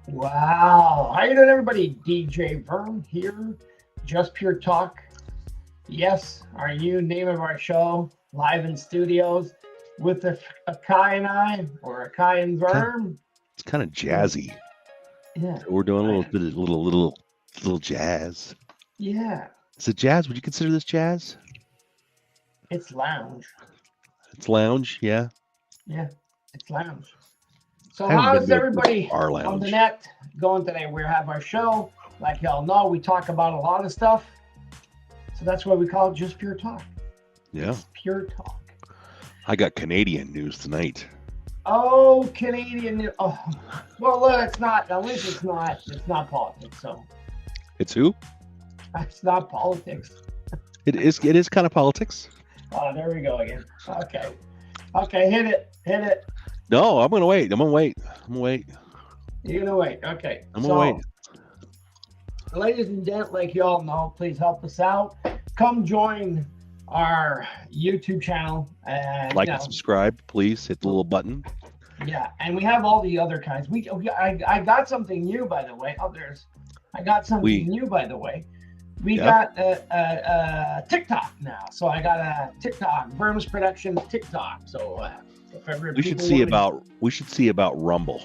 Wow. How you doing, everybody? DJ Verm here. Just Pure Talk. Yes, our new name of our show, live in studios with the AKAI and I, or AKAI and Kind Verm. It's kind of Yeah, jazzy. yeah, So we're doing a I little know. bit of little jazz. Yeah, Is it jazz? Would you consider this jazz? it's lounge. It's lounge, yeah. Yeah, it's lounge. So I haven't been how's to a good everybody bar on the lounge. net going today? We have our show. Like y'all know, we talk about a lot of stuff. So that's why we call it Just Pure Talk. Yeah. It's pure talk. I got Canadian news tonight. Oh, Canadian. Oh, well, it's not. At least it's not. It's not politics. So It's who? it's not politics. It is kind of politics. Oh, there we go again. Okay. Okay, hit it. Hit it. No, I'm gonna wait. I'm gonna wait. I'm gonna wait. You're gonna wait. Okay. I'm gonna wait. So, ladies and gents, like you all know, please help us out. Come join our YouTube channel, and Like and subscribe, please. Hit the little button. yeah, and we have all the other kinds. I got something new, by the way. I got something We new, by the way. We yeah. got a TikTok now, so I got a TikTok, Verms Productions TikTok. So if ever We should people see want to, about Rumble.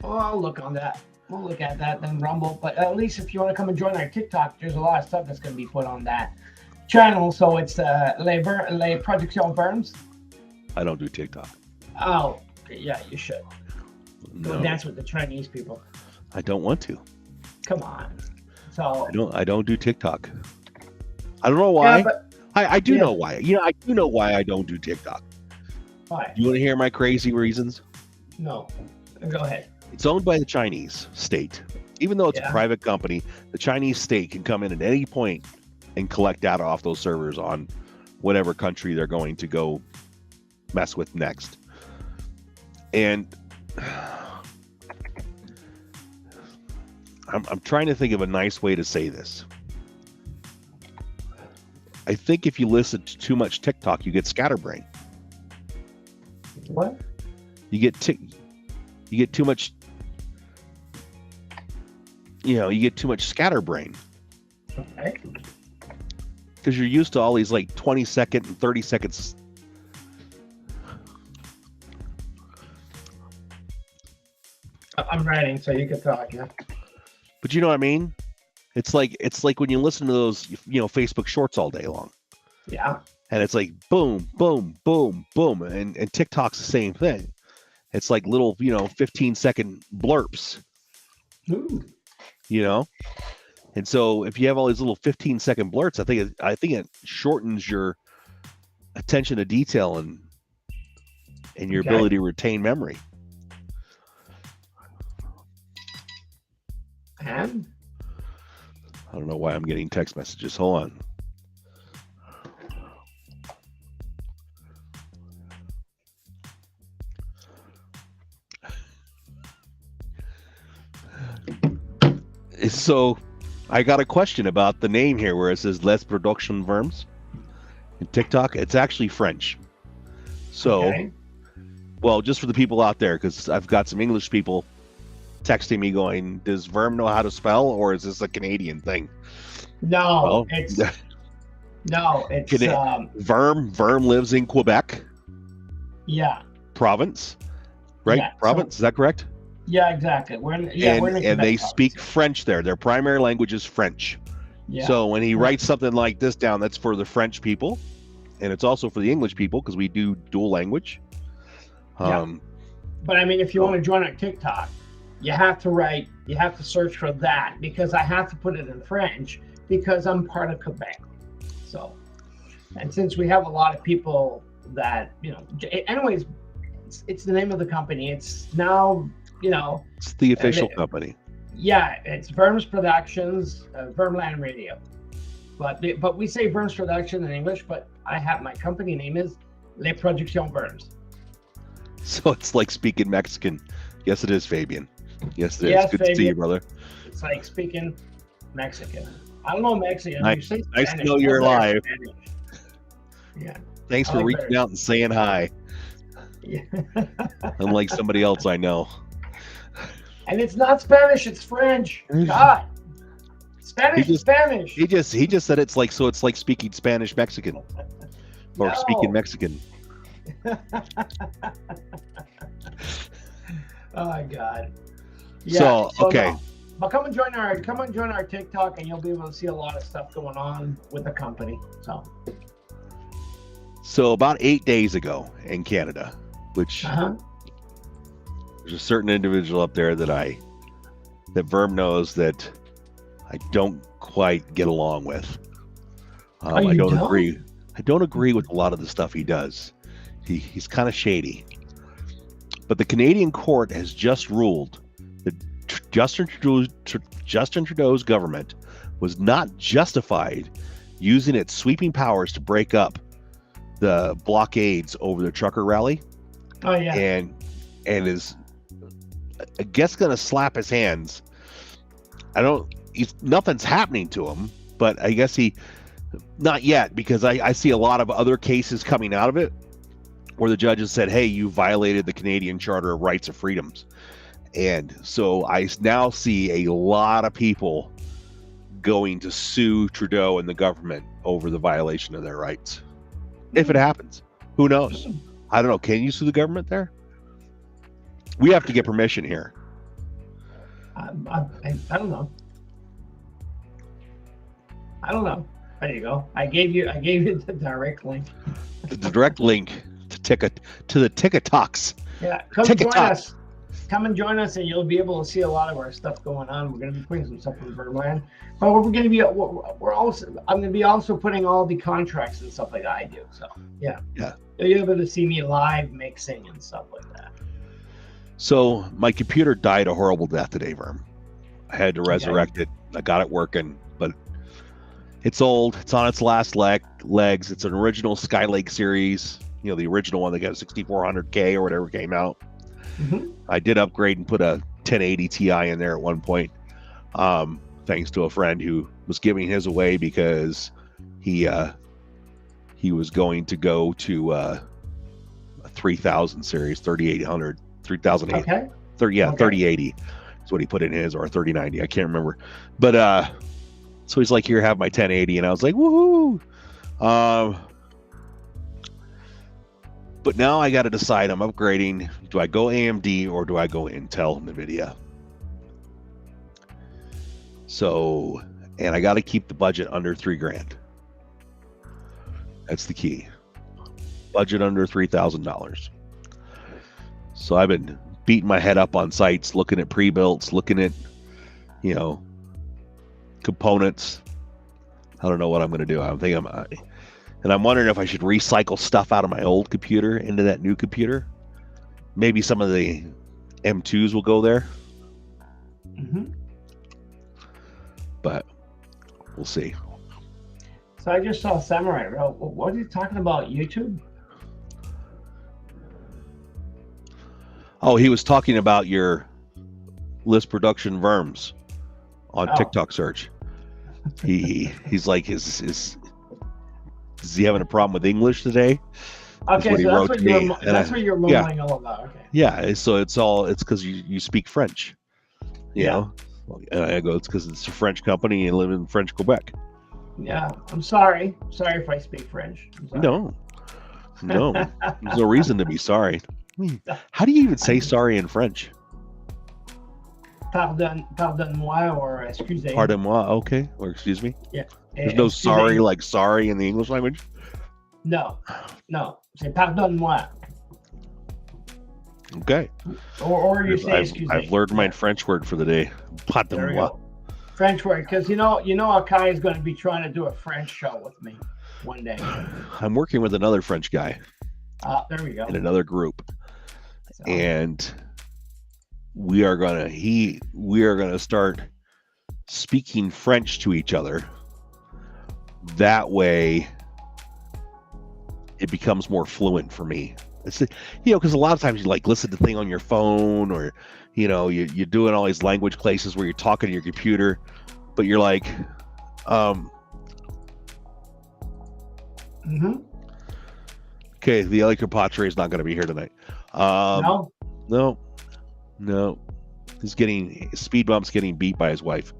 oh, I'll look on that. We'll look at that then Rumble. But at least if you want to come and join our TikTok, there's a lot of stuff that's going to be put on that channel. So it's Les Productions Verms. I don't do TikTok. Oh, yeah, you should go No, dance with the Chinese people. I don't want to. Come on. So I don't do TikTok. I don't know yeah, why. but I do yeah, know why. I do know why I don't do TikTok. why? You want to hear my crazy reasons? No, go ahead. It's owned by the Chinese state. Even though it's a Yeah, private company, the Chinese state can come in at any point and collect data off those servers on whatever country they're going to go mess with next. And I'm trying to think of a nice way to say this. I think if you listen to too much TikTok, you get scatterbrain. what? You get too much, you get too much scatterbrain Okay. because you're used to all these like 20-second and 30 seconds. I'm writing, so you can talk. Yeah. But you know what I mean? It's like when you listen to those, Facebook shorts all day long. Yeah. And it's like boom, boom, boom, boom. And TikTok's the same thing. It's like little, 15-second blurps, Ooh. you know? And so if you have all these little 15-second blurts, I think it shortens your attention to detail and your Okay. ability to retain memory. And I don't know why I'm getting text messages. Hold on. So I got a question about the name here where it says Les Production Verms in TikTok. It's actually French. So, okay. well, just for the people out there, because I've got some English people texting me going, does Verm know how to spell, or is this a Canadian thing? No, Well, it's Verm lives in Quebec yeah, province, right? yeah. So Province, is that correct? yeah, exactly. We're in we're in the And Quebec they province. speak French there. Their primary language is French. Yeah. So when he Yeah. writes something like this down, that's for the French people, and it's also for the English people because we do dual language. Yeah. Um, But I mean, if you so want to join our TikTok, you have to search for that because I have to put it in French because I'm part of Quebec. So, and since we have a lot of people that, anyways, it's the name of the company. It's now, it's the and official company. yeah, it's Verms Productions, Vermland Radio. But we say Verms Production in English, but my company name is Les Productions Verms. So it's like speaking Mexican. Yes, it is, Fabian. Yes, it is. Yes, Good to see Fabian. you, brother. It's like speaking Mexican. I don't know Mexican. Nice, You say nice to Spanish. know you're How's that alive. Spanish? Yeah. Thanks I for like reaching better. out and saying hi, Yeah. unlike somebody else I know. And it's not Spanish, it's French. God. Spanish is Spanish. He just said it's like speaking Spanish Mexican. Or speaking Mexican. Oh my God. Yeah. So okay. No. But come and join our TikTok, and you'll be able to see a lot of stuff going on with the company. So about 8 days ago in Canada, which there's a certain individual up there that Verm knows that I don't quite get along with. I don't agree. I don't agree with a lot of the stuff he does. He's kind of shady. But the Canadian court has just ruled that Justin Trudeau's government was not justified using its sweeping powers to break up the blockades over the trucker rally. Oh yeah. And is, I guess, going to slap his hands. Nothing's happening to him, but I guess not yet, because I see a lot of other cases coming out of it where the judges said, hey, you violated the Canadian Charter of Rights and Freedoms. And so I now see a lot of people going to sue Trudeau and the government over the violation of their rights. If it happens, who knows? I don't know. Can you sue the government there? We have to get permission here. I don't know. I don't know. There you go. I gave you the direct link. The direct link to the TikToks. Yeah, come and join us, and you'll be able to see a lot of our stuff going on. We're going to be putting some stuff in Vermland, but I'm going to be also putting all the contracts and stuff like that I do. So yeah, you'll be able to see me live mixing and stuff like that. So my computer died a horrible death today, Verm. I had to resurrect it. I got it working, but it's old. It's on its last legs. It's an original Skylake series. You know, the original one that got 6400K or whatever came out. Mm-hmm. I did upgrade and put a 1080 Ti in there at one point, thanks to a friend who was giving his away because he was going to go to a 3000 series, 3800, 3008. Okay. 3080 is what he put in his, or 3090. I can't remember. But so he's like, here, have my 1080. And I was like, woohoo. But now I got to decide, I'm upgrading. Do I go AMD or do I go Intel NVIDIA? So, and I got to keep the budget under $3,000. That's the key. Budget under $3,000. So I've been beating my head up on sites, looking at pre-builts, looking at, components. I don't know what I'm going to do. And I'm wondering if I should recycle stuff out of my old computer into that new computer. Maybe some of the M2s will go there. Mm-hmm. But we'll see. So I just saw Samurai. What are you talking about? YouTube? Oh, he was talking about your list production Verms on TikTok search. He's like, is he having a problem with English today? Okay, so that's what you're mumbling all about. Okay. Yeah, so it's because you speak French. You know? And I go, it's because it's a French company and live in French Quebec. Yeah, I'm sorry. Sorry if I speak French. No. There's no reason to be sorry. I mean, how do you even say sorry in French? Pardonne-moi or excusez. Pardon-moi, okay. Or excuse me. Yeah. There's no sorry like sorry in the English language? No. C'est pardonne-moi. Okay. Or you say excuse me. I've learned my French word for the day. Pardonne-moi. French word, because AKAI is going to be trying to do a French show with me one day. I'm working with another French guy. There we go. In another group. And we are gonna start speaking French to each other. That way it becomes more fluent for me. It's because a lot of times you like listen to thing on your phone, or you're doing all these language classes where you're talking to your computer, but you're like okay, the Eli Carpatre is not going to be here tonight. No. He's getting speed bumps, getting beat by his wife.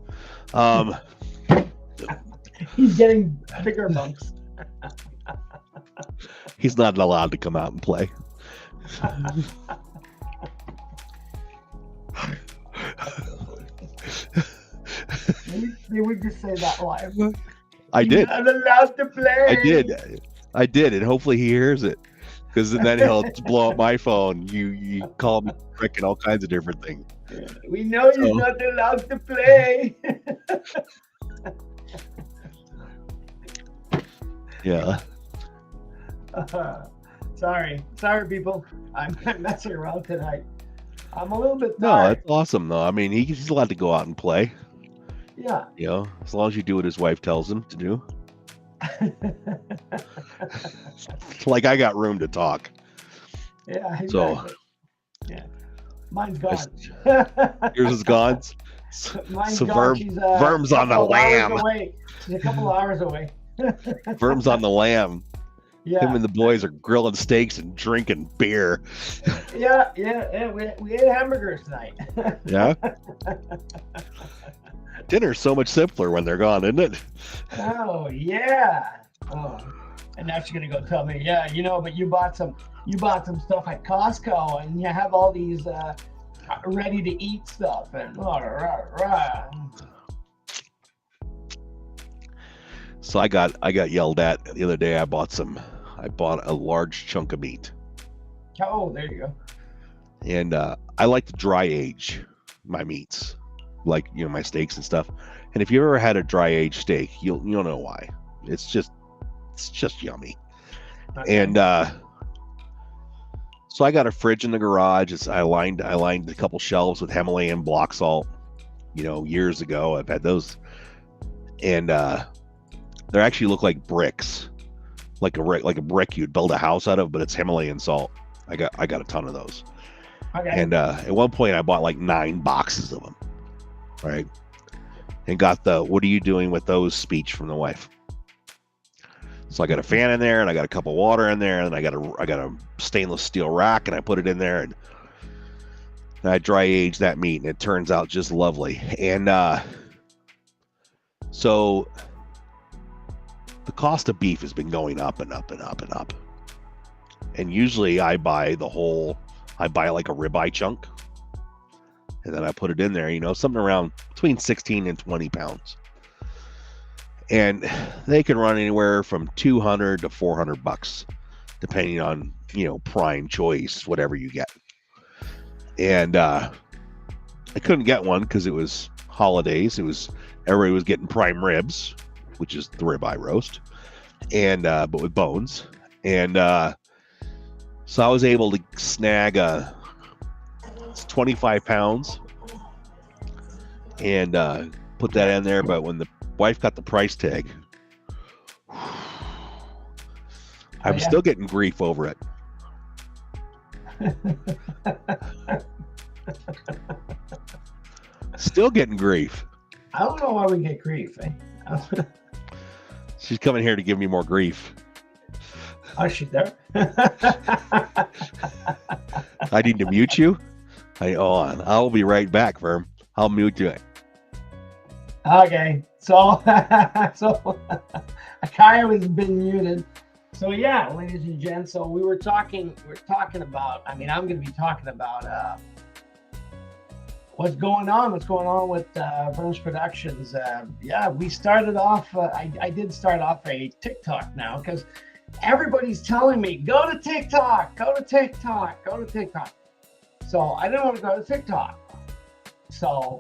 He's getting bigger bumps. He's not allowed to come out and play. Maybe we just say that live. I did. Not allowed to play. I did, and hopefully he hears it, because then he'll blow up my phone. You call me prick and all kinds of different things. We know you're not allowed to play. Yeah. Sorry, people. I'm messing around tonight. I'm a little bit No, tired. that's awesome though. I mean, he's allowed to go out and play. Yeah. You know, as long as you do what his wife tells him to do. Like I got room to talk. Yeah. Exactly. So. Yeah. Mine's gone. Yours is gone. Mine's so gone. Verms on the lam. She's a couple of hours away. Verms on the lam. Yeah. Him and the boys are grilling steaks and drinking beer. Yeah. We ate hamburgers tonight. Yeah. Dinner's so much simpler when they're gone, isn't it? Oh yeah. Oh, and now she's gonna go tell me, yeah, but you bought some stuff at Costco, and you have all these ready to eat stuff, and So I got yelled at the other day. I bought a large chunk of meat. Oh, there you go. And I like to dry age my meats, like my steaks and stuff. And if you ever had a dry aged steak, you'll know why. It's just yummy. Okay. And so I got a fridge in the garage. I lined a couple shelves with Himalayan block salt. Years ago I've had those, and they actually look like bricks, like a brick you'd build a house out of, but it's Himalayan salt. I got a ton of those. Okay. And at one point I bought like 9 boxes of them, right? And got the "what are you doing with those" speech from the wife. So I got a fan in there, and I got a cup of water in there, and I got a stainless steel rack, and I put it in there, and I dry aged that meat, and it turns out just lovely. And so the cost of beef has been going up and up and up and up. And usually I buy like a ribeye chunk, and then I put it in there, something around between 16 and 20 pounds. And they can run anywhere from $200 to $400, depending on, prime choice, whatever you get. And I couldn't get one because it was holidays. Everybody was getting prime ribs, which is the ribeye roast, and but with bones. And so I was able to snag it's 25 pounds and put that in there. But when the wife got the price tag, I'm still getting grief over it. Still getting grief. I don't know why we get grief. She's coming here to give me more grief. Oh, she's there. I need to mute you. I'll be right back, Verm. I'll mute you. Okay, so AKAI has been muted. So yeah, ladies and gents. So we're talking about. I'm going to be talking about what's going on with Verms Productions. We started off. I did start off a TikTok now because everybody's telling me go to TikTok. So I didn't want to go to TikTok. So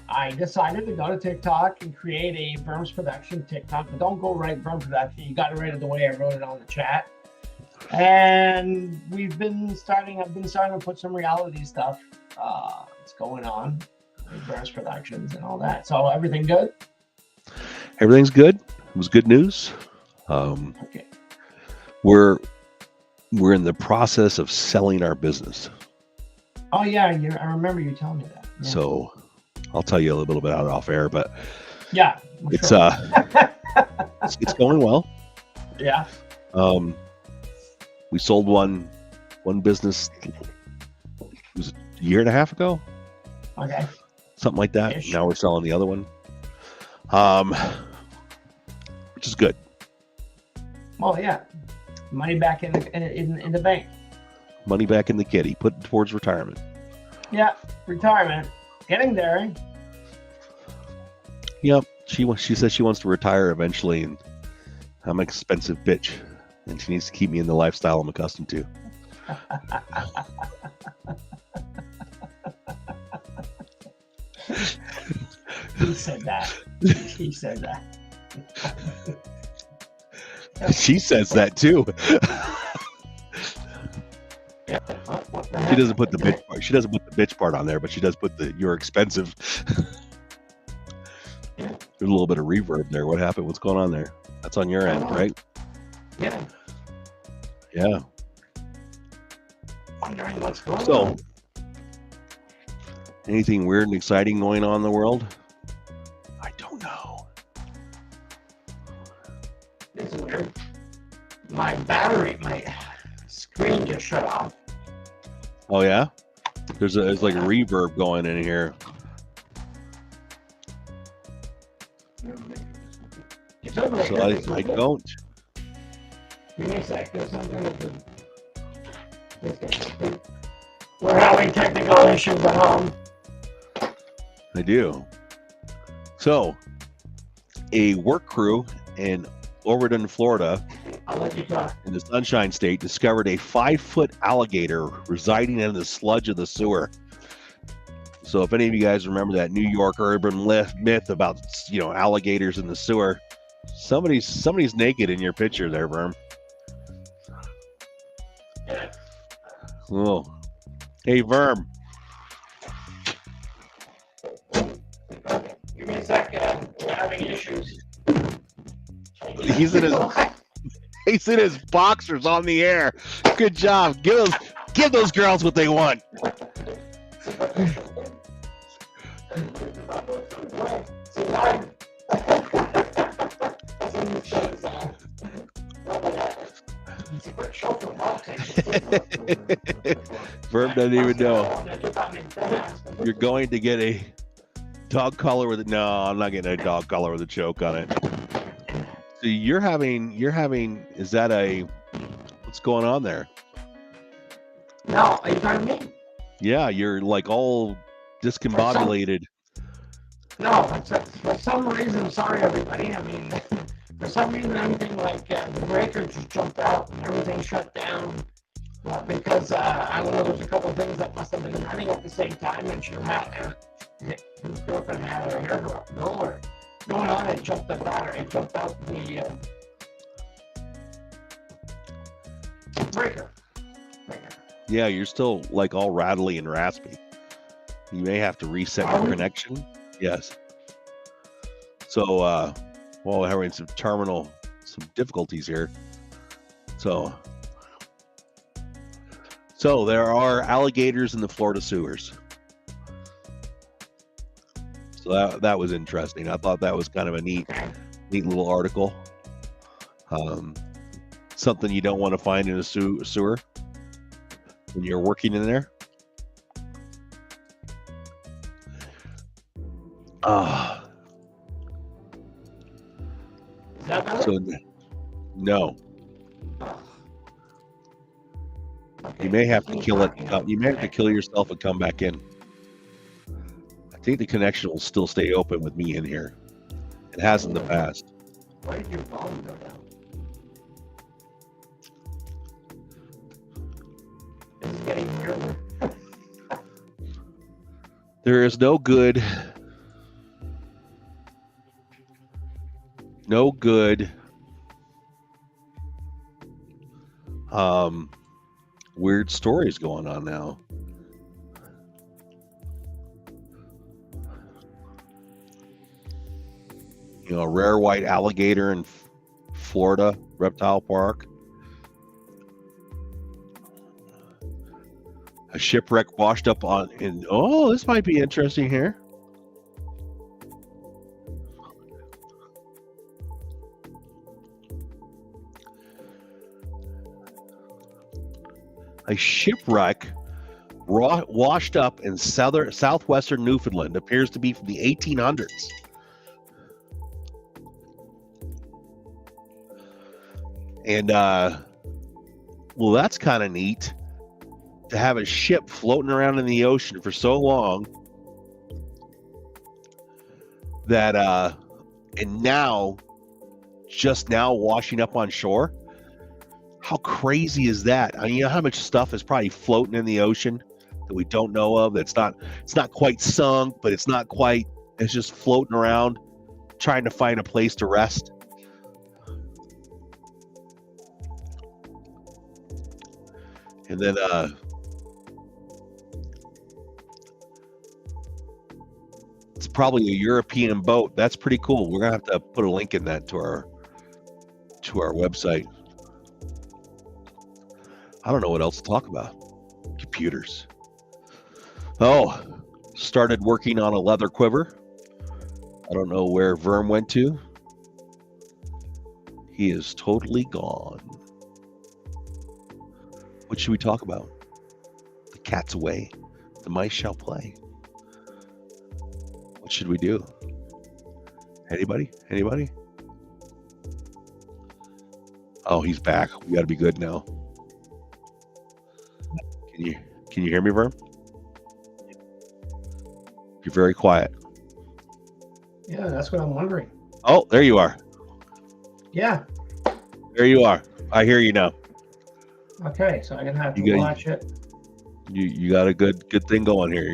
I decided to go to TikTok and create a Verms Production TikTok, but don't go write Verms Production. You got to write it the way I wrote it on the chat. And I've been starting to put some reality stuff. It's going on with Verms Productions and all that. So everything good? Everything's good. It was good news. Okay. We're in the process of selling our business. Oh yeah, I remember you telling me that. Yeah. So I'll tell you a little bit out off air, but yeah, it's sure. it's going well. Yeah. We sold one business. It was a year and a half ago. Okay. something like that. Ish. Now we're selling the other one, which is good. Well, yeah. Money back in the bank. Money back in the kitty, put it towards retirement. Yeah, retirement. Getting there. Yep. She says she wants to retire eventually, and I'm an expensive bitch, and she needs to keep me in the lifestyle I'm accustomed to. He said that. He said that. She says that too. She doesn't put the bitch part. She doesn't put the bitch part on there, but she does put the "you're expensive." There's a little bit of reverb there. What happened? What's going on there? That's on your end, right? Yeah. Yeah. Wondering what's going So, on. anything weird and exciting going on in the world? I don't know. This is weird. My screen just shut off. Oh yeah. There's like a reverb going in here. So I don't. Give me a sec. There's something with the... We're having technical issues at home. I do. So, a work crew in Overton, Florida, I'll let you talk. in the Sunshine State, discovered a 5-foot alligator residing in the sludge of the sewer. So, if any of you guys remember that New York urban myth about, alligators in the sewer, somebody's naked in your picture there, Verm. Oh, hey, Verm. Give me a second. We're having issues. He's in his boxers on the air. Good job. Give those girls what they want. Verb doesn't even know. You're going to get a dog collar with it. No, I'm not getting a dog collar with a choke on it. So you're having, is that what's going on there? No, are you talking to me? Yeah, you're like all discombobulated. No, for some reason, sorry everybody. I mean, for some reason, everything like the breaker just jumped out and everything shut down. Because I don't know, there's a couple of things that must have been running at the same time, and she had his girlfriend had her hair blower going on. It jumped the battery. It jumped out the breaker. Yeah, you're still like all rattly and raspy. You may have to reset your connection. Yes. So, we're having some difficulties here. So there are alligators in the Florida sewers. So that was interesting. I thought that was kind of a neat little article. Something you don't want to find in a sewer when you're working in there. So no. You may have to kill it. You may have to kill yourself and come back in. I think the connection will still stay open with me in here. It has in the past. Why did your volume go down? This is getting weirder. There is no good weird stories going on now. A rare white alligator in Florida Reptile Park. A shipwreck washed up this might be interesting here. A shipwreck washed up in southwestern Newfoundland. Appears to be from the 1800s. And well, that's kind of neat to have a ship floating around in the ocean for so long that and now just now washing up on shore. How crazy is that? I mean, you know how much stuff is probably floating in the ocean that we don't know of. It's not quite sunk, but it's just floating around trying to find a place to rest. And then it's probably a European boat. That's pretty cool. We're gonna have to put a link in that to our website. I don't know what else to talk about. Computers. Oh, started working on a leather quiver. I don't know where VERM went to. He is totally gone. What should we talk about? The cat's away. The mice shall play. What should we do? Anybody? Oh, he's back. We got to be good now. Can you hear me, VERM? You're very quiet. Yeah, that's what I'm wondering. Oh, there you are. Yeah. There you are. I hear you now. Okay, so I'm gonna have to watch it. You got a good thing going here.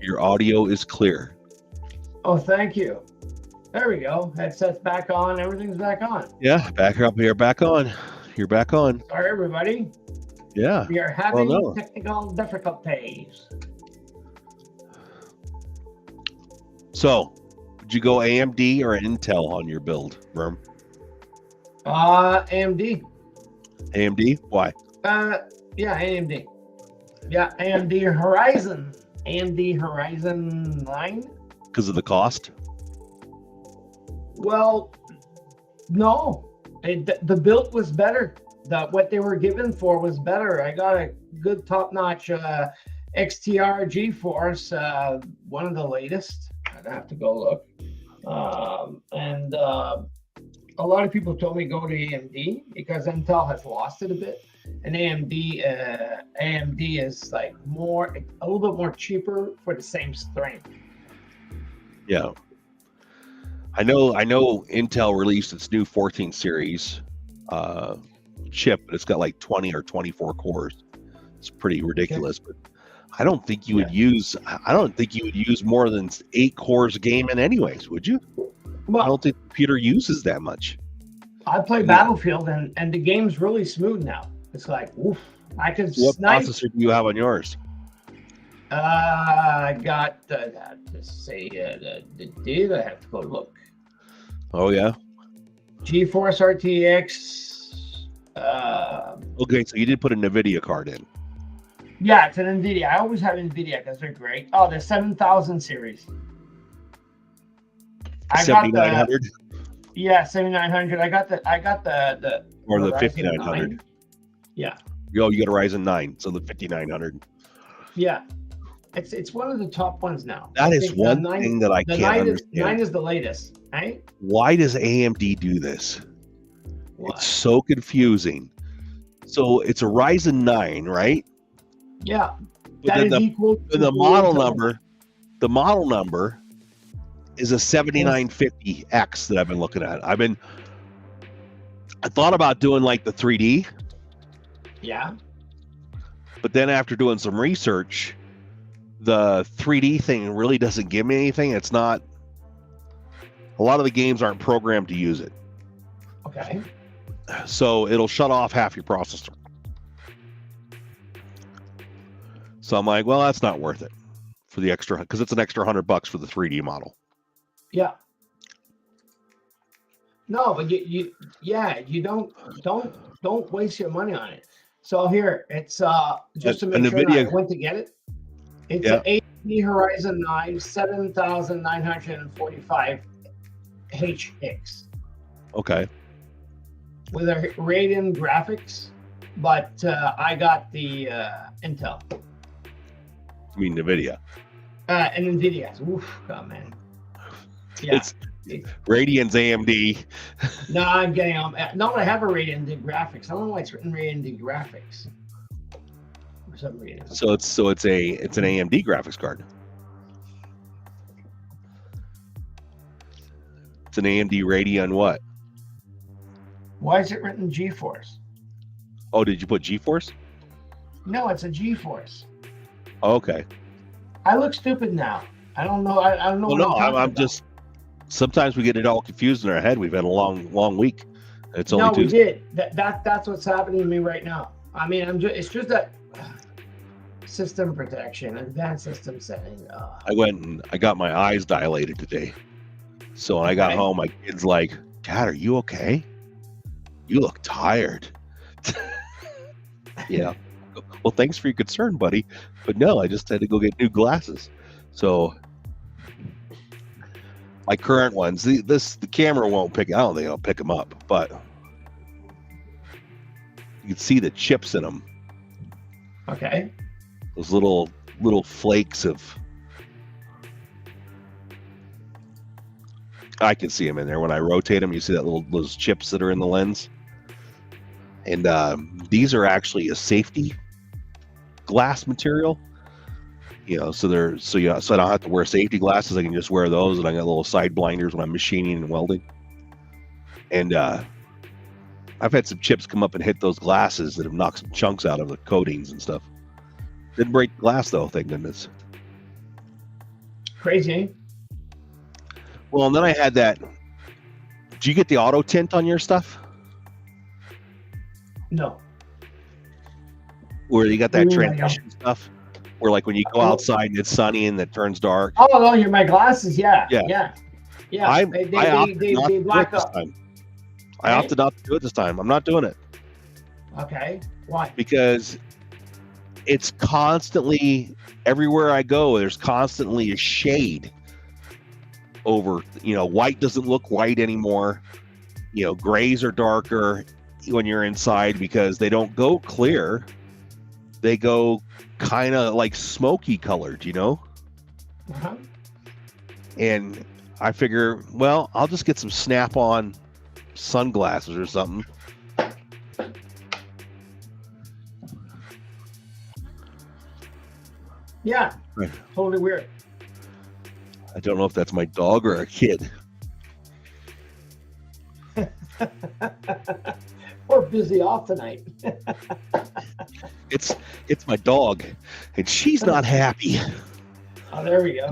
Your audio is clear. Oh, thank you. There we go. Headset's back on. Everything's back on. Yeah, back up here. Back on. You're back on. Sorry, everybody. Yeah. We are having technical difficulties. So, would you go AMD or Intel on your build, VERM? AMD. AMD? Why? Yeah, AMD. Yeah, AMD Horizon. AMD Horizon 9. Because of the cost? Well, no. The build was better. What they were given for was better. I got a good top-notch XTR GeForce, one of the latest. I'd have to go look. And a lot of people told me go to AMD because Intel has lost it a bit, and AMD is like a little bit more cheaper for the same strength. Yeah, I know. Intel released its new 14 series chip, but it's got like 20 or 24 cores. It's pretty ridiculous, but I don't think you would use. I don't think you would use more than 8 cores a game in anyways, would you? Well, I don't think the computer uses that much. I play Battlefield, and the game's really smooth now. It's like, oof, I can What snipe. processor do you have on yours? I got to say the date. I have to go look. Oh yeah. GeForce RTX. Okay, so you did put a NVIDIA card in. Yeah, it's an NVIDIA. I always have NVIDIA because they're great. Oh, the 7000 series. 7900. Yeah, 7900. I got the or the 5900. Yeah. Oh, you got a Ryzen 9, so the 5900. Yeah. It's one of the top ones now. That is one thing that I can't understand. 9 is the latest, right? Why does AMD do this? Why? It's so confusing. So it's a Ryzen 9, right? Yeah. But that is equal to the model number. The model number is a 7950X that I've been looking at. I thought about doing like the 3D. Yeah. But then after doing some research, the 3D thing really doesn't give me anything. It's not. A lot of the games aren't programmed to use it. Okay. So it'll shut off half your processor. So I'm like, well, that's not worth it for the extra, because it's an extra $100 for the 3D model. Yeah. No, but you don't waste your money on it. So here it's just to make sure that I went to get it. It's an AMD Horizon 9 7945 HX. Okay. With a Radeon graphics, but I got the Intel. I mean NVIDIA. And NVIDIA. Oof, oh man. Yeah. It's Radeon's AMD. No, I'm getting no, I have a Radeon did graphics. I don't know why it's written Radeon did graphics. For some reason. So it's an AMD graphics card. It's an AMD Radeon what? Why is it written GeForce? Oh, did you put GeForce? No, it's a GeForce. Oh, okay. I look stupid now. I don't know. I don't know. Well, no, I'm just. Sometimes we get it all confused in our head. We've had a long week. It's only Tuesday. We did. That's what's happening to me right now. I mean, it's just that system protection, advanced system setting. I went and I got my eyes dilated today. So when I got home, my kid's like, "Dad, are you okay? You look tired." Yeah. Well, thanks for your concern, buddy. But no, I just had to go get new glasses. So my current ones, the camera won't pick. I don't think it'll pick them up, but you can see the chips in them. Okay. Those little flakes of. I can see them in there when I rotate them. You see those chips that are in the lens, and these are actually a safety glass material. So I don't have to wear safety glasses. I can just wear those, and I got little side blinders when I'm machining and welding. And I've had some chips come up and hit those glasses that have knocked some chunks out of the coatings and stuff. Didn't break the glass though, thank goodness. Crazy. Well, and then I had that. Did you get the auto tint on your stuff? No. Where you got that transition stuff? Where like when you go outside and it's sunny and it turns dark. Oh no, you're my glasses, yeah. They black up. I opted not to do it this time. I'm not doing it. Okay. Why? Because it's constantly, everywhere I go, there's constantly a shade over, white doesn't look white anymore. Grays are darker when you're inside because they don't go clear. They go kind of like smoky colored, Uh-huh. And I figure, well, I'll just get some Snap-on sunglasses or something. Yeah, right. Totally weird. I don't know if that's my dog or a kid. We're busy off tonight. It's my dog, and she's not happy. Oh, there we go.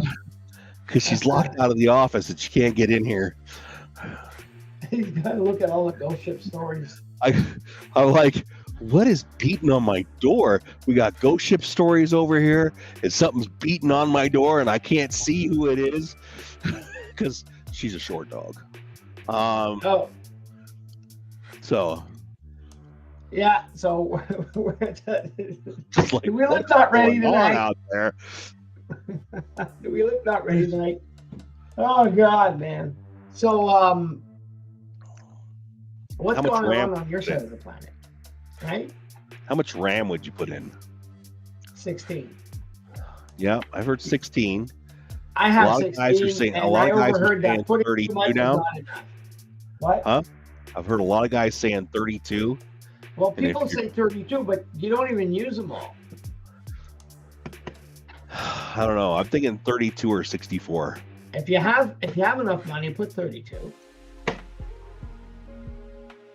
Because she's locked out of the office and she can't get in here. He's got to look at all the ghost ship stories. I'm like, what is beating on my door? We got ghost ship stories over here, and something's beating on my door, and I can't see who it is because she's a short dog. So. Yeah. So Like, we look not ready tonight. Out there. We look not ready tonight. Oh God, man. So what's going on your side of the planet? Right? How much RAM would you put in? 16. Yeah, I've heard 16. I have 16. A lot of guys are saying, a lot of guys are saying 32 now. What? Huh? I've heard a lot of guys saying 32. Well, people say 32, but you don't even use them all. I don't know. I'm thinking 32 or 64. If you have enough money, put 32.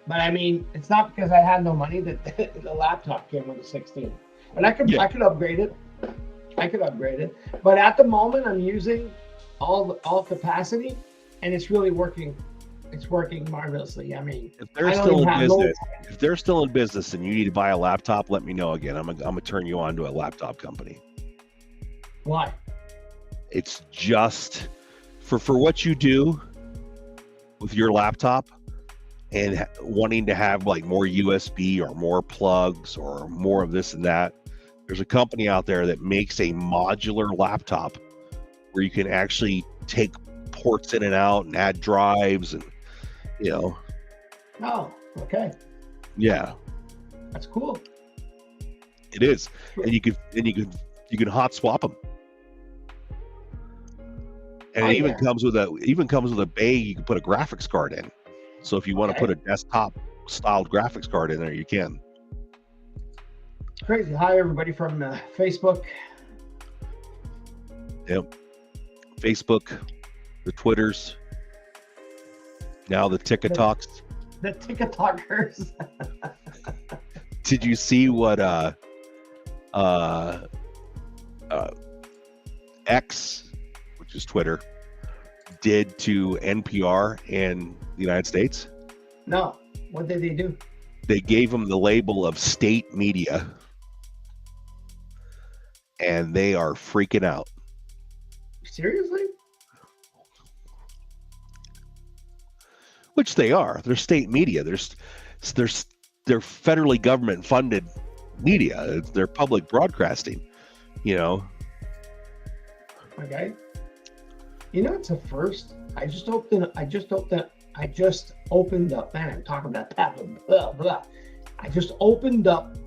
But I mean, it's not because I had no money that the laptop came with a 16. But I could upgrade it. But at the moment, I'm using all capacity, and it's really working. It's working marvelously. I mean, if they're still in business and you need to buy a laptop, let me know again. I'm gonna turn you on to a laptop company. Why? It's just for what you do with your laptop and wanting to have like more USB or more plugs or more of this and that. There's a company out there that makes a modular laptop where you can actually take ports in and out and add drives and Oh, okay. Yeah. That's cool. It is. And you can You can hot swap them. And Oh, it even yeah. comes with a bay you can put a graphics card in. So if you want to put a desktop styled graphics card in there, you can. Crazy. Hi, everybody from Facebook. Yep. Facebook, the Twitters, now the TikToks. The TikTokers. Did you see what X, which is Twitter, did to NPR in the United States? No. What did they do? They gave them the label of state media, and they are freaking out. Seriously? Which they are. They're state media. They're federally government funded media. They're public broadcasting. You know. Okay. You know, it's a first. I just opened up. Man, I'm talking about that. Blah, blah. I just opened up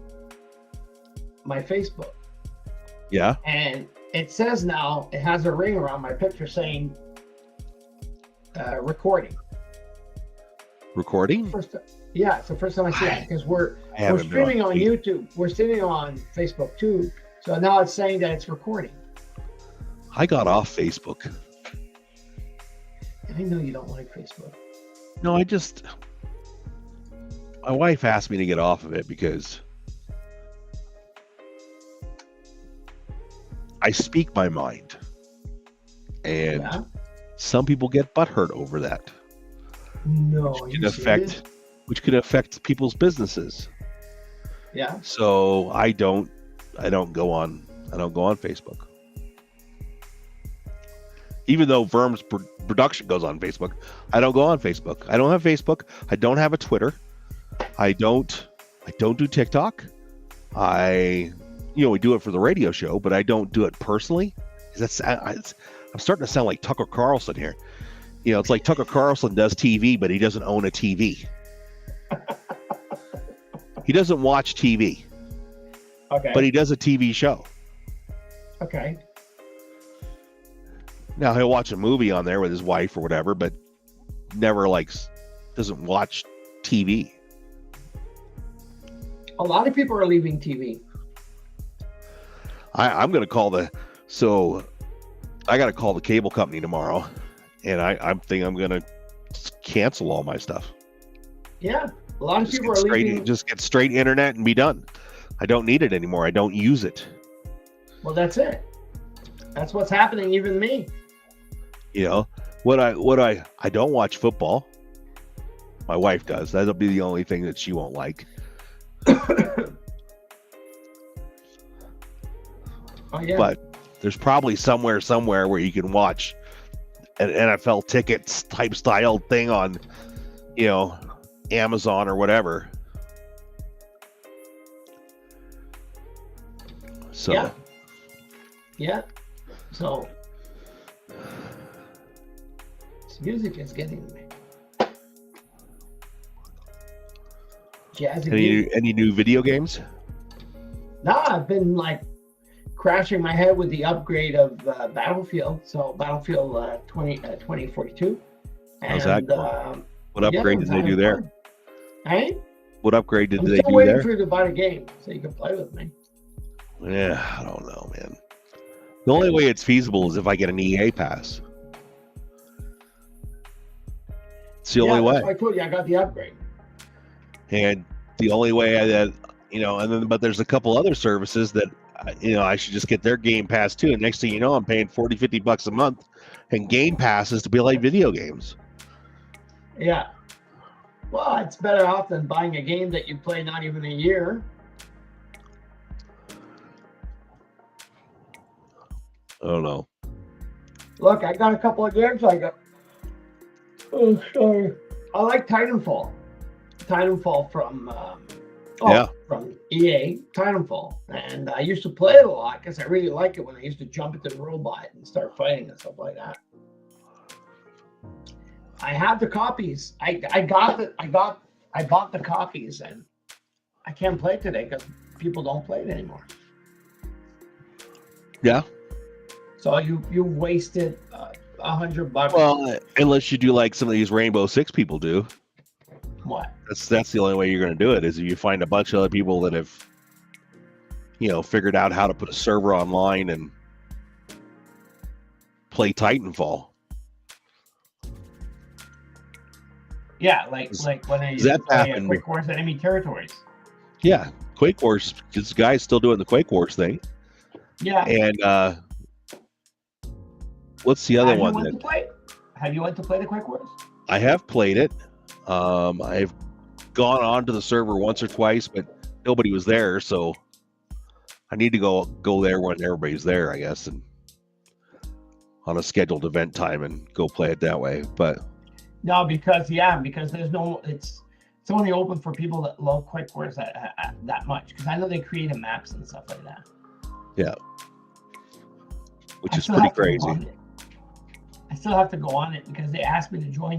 my Facebook. Yeah. And it says now, it has a ring around my picture saying recording. Recording? Yeah, it's the first time I see it because we're streaming on YouTube. We're streaming on Facebook too. So now it's saying that it's recording. I got off Facebook. And I know you don't like Facebook. No, my wife asked me to get off of it because I speak my mind. And some people get butthurt over that. No, which can affect people's businesses. Yeah. So I don't go on Facebook. Even though Verms production goes on Facebook, I don't go on Facebook. I don't have Facebook. I don't have a Twitter. I don't do TikTok. We do it for the radio show, but I don't do it personally. I'm starting to sound like Tucker Carlson here. You know, it's like Tucker Carlson does TV, but he doesn't own a TV. He doesn't watch TV. Okay. But he does a TV show. Okay. Now he'll watch a movie on there with his wife or whatever, but never doesn't watch TV. A lot of people are leaving TV. I'm going to call I got to call the cable company tomorrow, and I think I'm going to cancel all my stuff. Yeah, a lot of people are leaving. Just get straight internet and be done. I don't need it anymore. I don't use it. Well, that's it. That's what's happening. Even me. You know, I don't watch football. My wife does. That'll be the only thing that she won't like. Oh, yeah. But there's probably somewhere where you can watch an NFL tickets type style thing on, Amazon or whatever. So. Yeah. So. This music is getting me. Jazzy. Any new video games? No, I've been crashing my head with the upgrade of Battlefield. So Battlefield 2042. How's that going? What upgrade did they do there? Hey? What upgrade did they do there? I'm still waiting for you to buy the game so you can play with me. Yeah, I don't know, man. The only way it's feasible is if I get an EA pass. It's the only way. I told you I got the upgrade. And the only way but there's a couple other services that, I should just get their Game Pass too. And next thing you know, I'm paying $40-$50 a month and Game Passes to play video games. Yeah. Well, it's better off than buying a game that you play not even a year. I don't know. Look, I got a couple of games Oh, sorry. I like Titanfall. Titanfall from from EA, Titanfall. And I used to play it a lot because I really like it when I used to jump into the robot and start fighting and stuff like that. I have the copies. I bought the copies, and I can't play it today because people don't play it anymore. Yeah. So you wasted $100. Well, unless you do like some of these Rainbow Six people do. What? That's the only way you're going to do it, is if you find a bunch of other people that have, figured out how to put a server online and play Titanfall. Yeah, like when I play Quake Wars Enemy Territories. Yeah, Quake Wars. This guy's still doing the Quake Wars thing. Yeah. And what's the other one? Have you went to play the Quake Wars? I have played it. I've gone onto the server once or twice, but nobody was there, so I need to go there when everybody's there, I guess, and on a scheduled event time and go play it that way. But no, because there's no, it's only open for people that love Quake Wars that much, because I know they created maps and stuff like that. Yeah, which is pretty crazy. I still have to go on it because they asked me to join.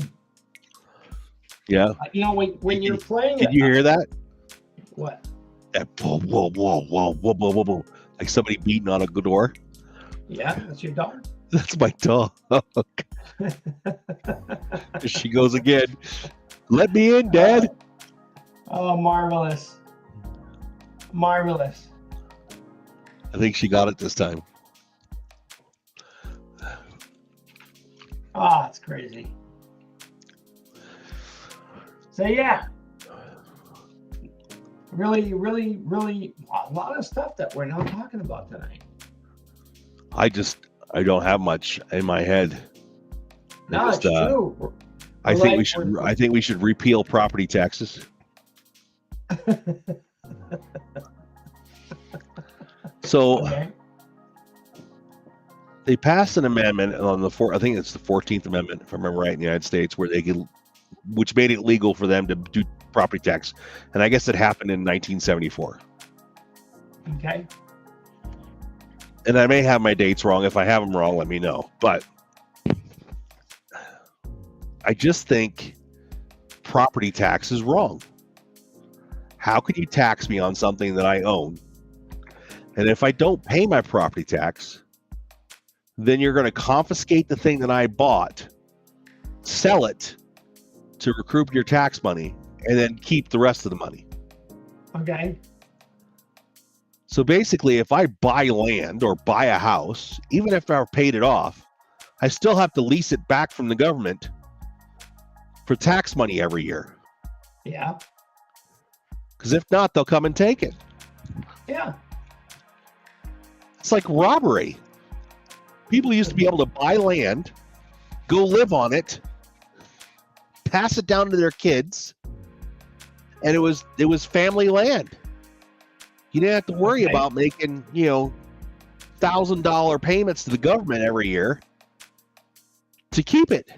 Yeah. When you're playing Did you hear that? What? That whoa, like somebody beating on a door. Yeah, that's your dog. That's my dog. She goes again. Let me in, Dad. Oh, marvelous. Marvelous. I think she got it this time. Oh, it's crazy. So yeah, really, really, really a lot of stuff that we're not talking about tonight. I don't have much in my head. No, it's true. I think we should repeal property taxes. So Okay. They passed an amendment on I think it's the 14th Amendment, if I remember right, in the United States, which made it legal for them to do property tax. And I guess it happened in 1974. Okay. And I may have my dates wrong. If I have them wrong, let me know. But I just think property tax is wrong. How could you tax me on something that I own? And if I don't pay my property tax, then you're going to confiscate the thing that I bought, sell it to recoup your tax money, and then keep the rest of the money. Okay. So basically, if I buy land or buy a house, even if I've paid it off, I still have to lease it back from the government for tax money every year. Yeah. Because if not, they'll come and take it. Yeah. It's like robbery. People used to be able to buy land, go live on it, pass it down to their kids, and it was family land. You didn't have to worry about making, $1,000 payments to the government every year to keep it.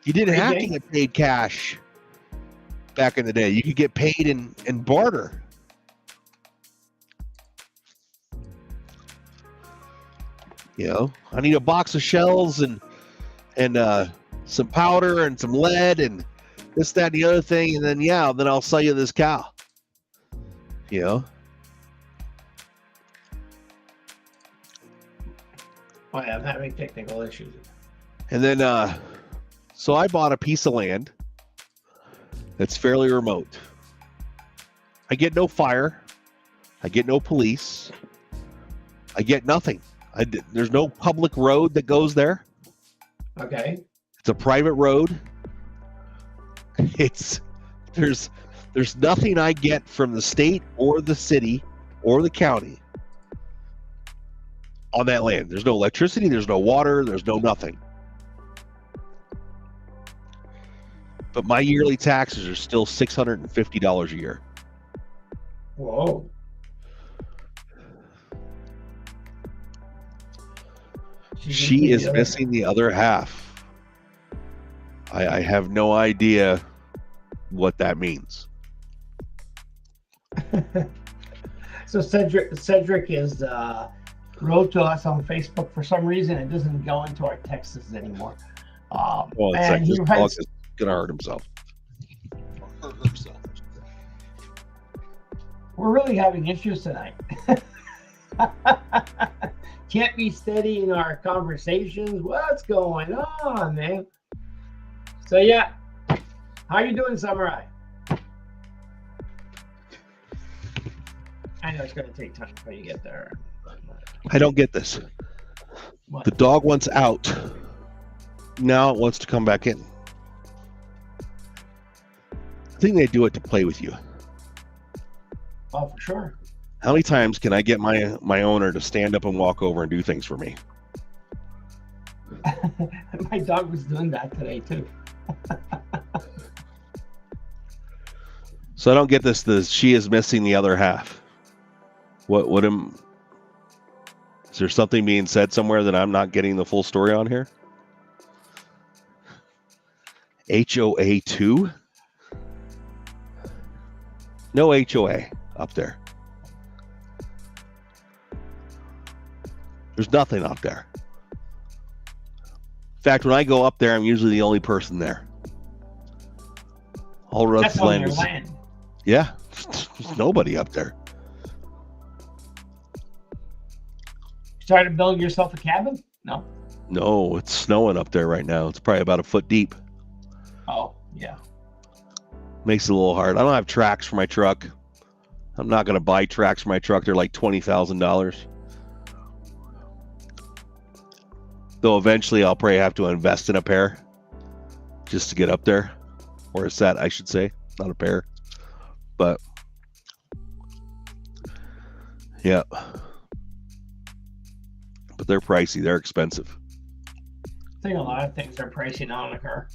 You didn't have to get paid cash back in the day. You could get paid in barter. I need a box of shells and some powder and some lead and this, that, and the other thing, and then I'll sell you this cow. Oh, yeah, I'm having technical issues. And then, so I bought a piece of land that's fairly remote. I get no fire. I get no police. I get nothing. There's no public road that goes there. Okay. It's a private road. There's nothing I get from the state or the city or the county on that land. There's no electricity, there's no water, there's no nothing. But my yearly taxes are still $650 a year. Whoa. She is missing the other half. I have no idea what that means. So Cedric is wrote to us on Facebook. For some reason, it doesn't go into our texts anymore. Well, it's like this dog is gonna hurt himself. Or hurt herself. We're really having issues tonight. Can't be steady in our conversations. What's going on, man? So yeah, how you doing, Samurai? I know it's going to take time before you get there. I don't get this. What? The dog wants out. Now it wants to come back in. I think they do it to play with you. Oh, for sure. How many times can I get my owner to stand up and walk over and do things for me? My dog was doing that today too. So I don't get this. She is missing the other half. Is there something being said somewhere that I'm not getting the full story on here? HOA 2? No HOA up there. There's nothing up there. In fact, when I go up there, I'm usually the only person there. All the rest of the land is... Yeah, there's nobody up there. Trying to build yourself a cabin? No. No, it's snowing up there right now. It's probably about a foot deep. Oh, yeah. Makes it a little hard. I don't have tracks for my truck. I'm not going to buy tracks for my truck. They're like $20,000. Though eventually I'll probably have to invest in a pair just to get up there. Or a set, I should say. Not a pair. But, yeah. But they're pricey. They're expensive. I think a lot of things are pricey now in a car.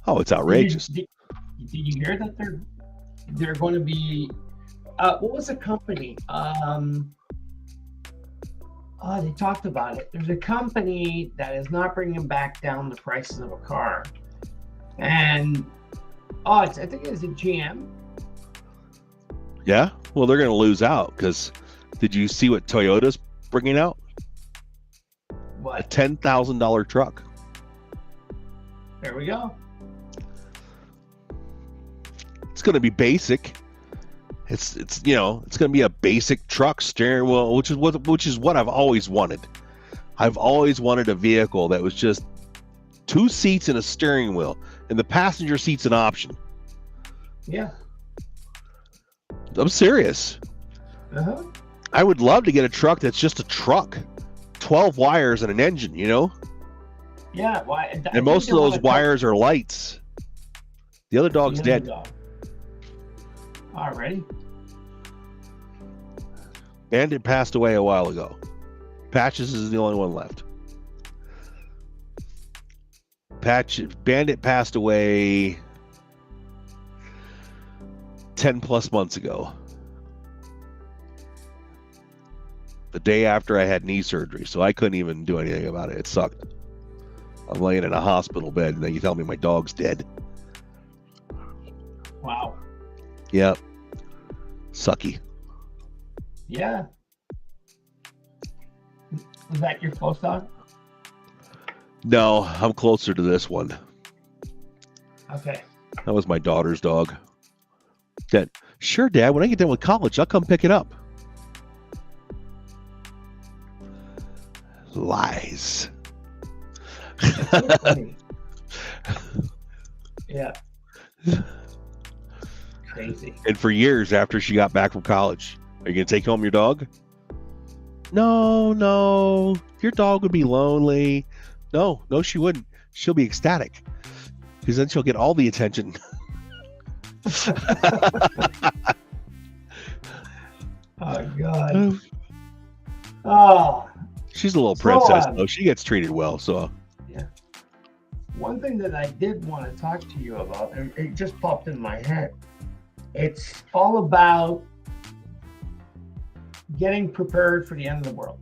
Oh, it's outrageous. Did you hear that they're going to be... what was the company? They talked about it. There's a company that is not bringing back down the prices of a car. And, I think it's a GM. Yeah? Well, they're going to lose out because did you see what Toyota's bringing out? What? A $10,000 truck. There we go. It's going to be basic. It's going to be a basic truck, steering wheel, which is what I've always wanted. I've always wanted a vehicle that was just 2 seats and a steering wheel, and the passenger seat's an option. Yeah. I'm serious. Uh-huh. I would love to get a truck that's just a truck, 12 wires and an engine, Yeah. Why? And most of those wires are lights. The other dog's dead. Already? Bandit passed away a while ago. Patches is the only one left. Bandit passed away 10 plus months ago. The day after I had knee surgery, so I couldn't even do anything about it. It sucked. I'm laying in a hospital bed, and then you tell me my dog's dead. Wow. Yeah. Sucky. Yeah. Was that your close dog? No, I'm closer to this one. Okay. That was my daughter's dog. Sure, Dad, when I get done with college, I'll come pick it up. Lies. Yeah. Crazy. And for years after she got back from college, are you going to take home your dog? No. Your dog would be lonely. No, she wouldn't. She'll be ecstatic. Because then she'll get all the attention. Oh, God. Oh. She's a little princess, though. She gets treated well, so. Yeah. One thing that I did want to talk to you about, and it just popped in my head. It's all about getting prepared for the end of the world.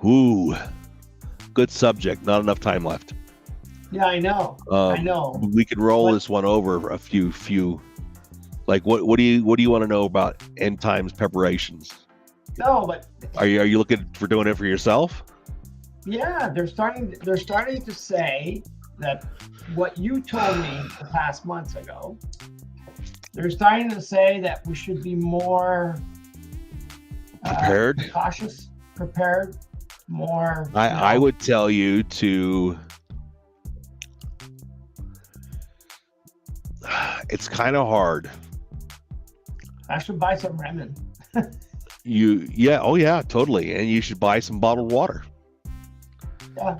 Ooh. Good subject. Not enough time left. Yeah, I know. I know. We could roll this one over a few. Like, what do you want to know about end times preparations? No, but are you looking for doing it for yourself? Yeah, they're starting to say that what you told me the past months ago, they're starting to say that we should be more prepared, cautious, prepared, more. I would tell you to. It's kind of hard. I should buy some Remen. Oh yeah, totally. And you should buy some bottled water. Yeah.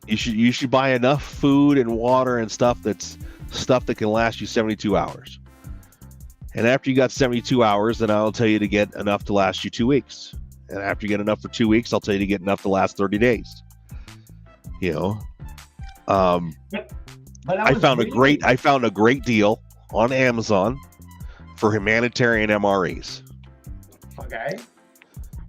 You should buy enough food and water and stuff that can last you 72 hours. And after you got 72 hours, then I'll tell you to get enough to last you 2 weeks. And after you get enough for 2 weeks, I'll tell you to get enough to last 30 days. You know. But I found a great deal on Amazon for humanitarian MREs. Okay.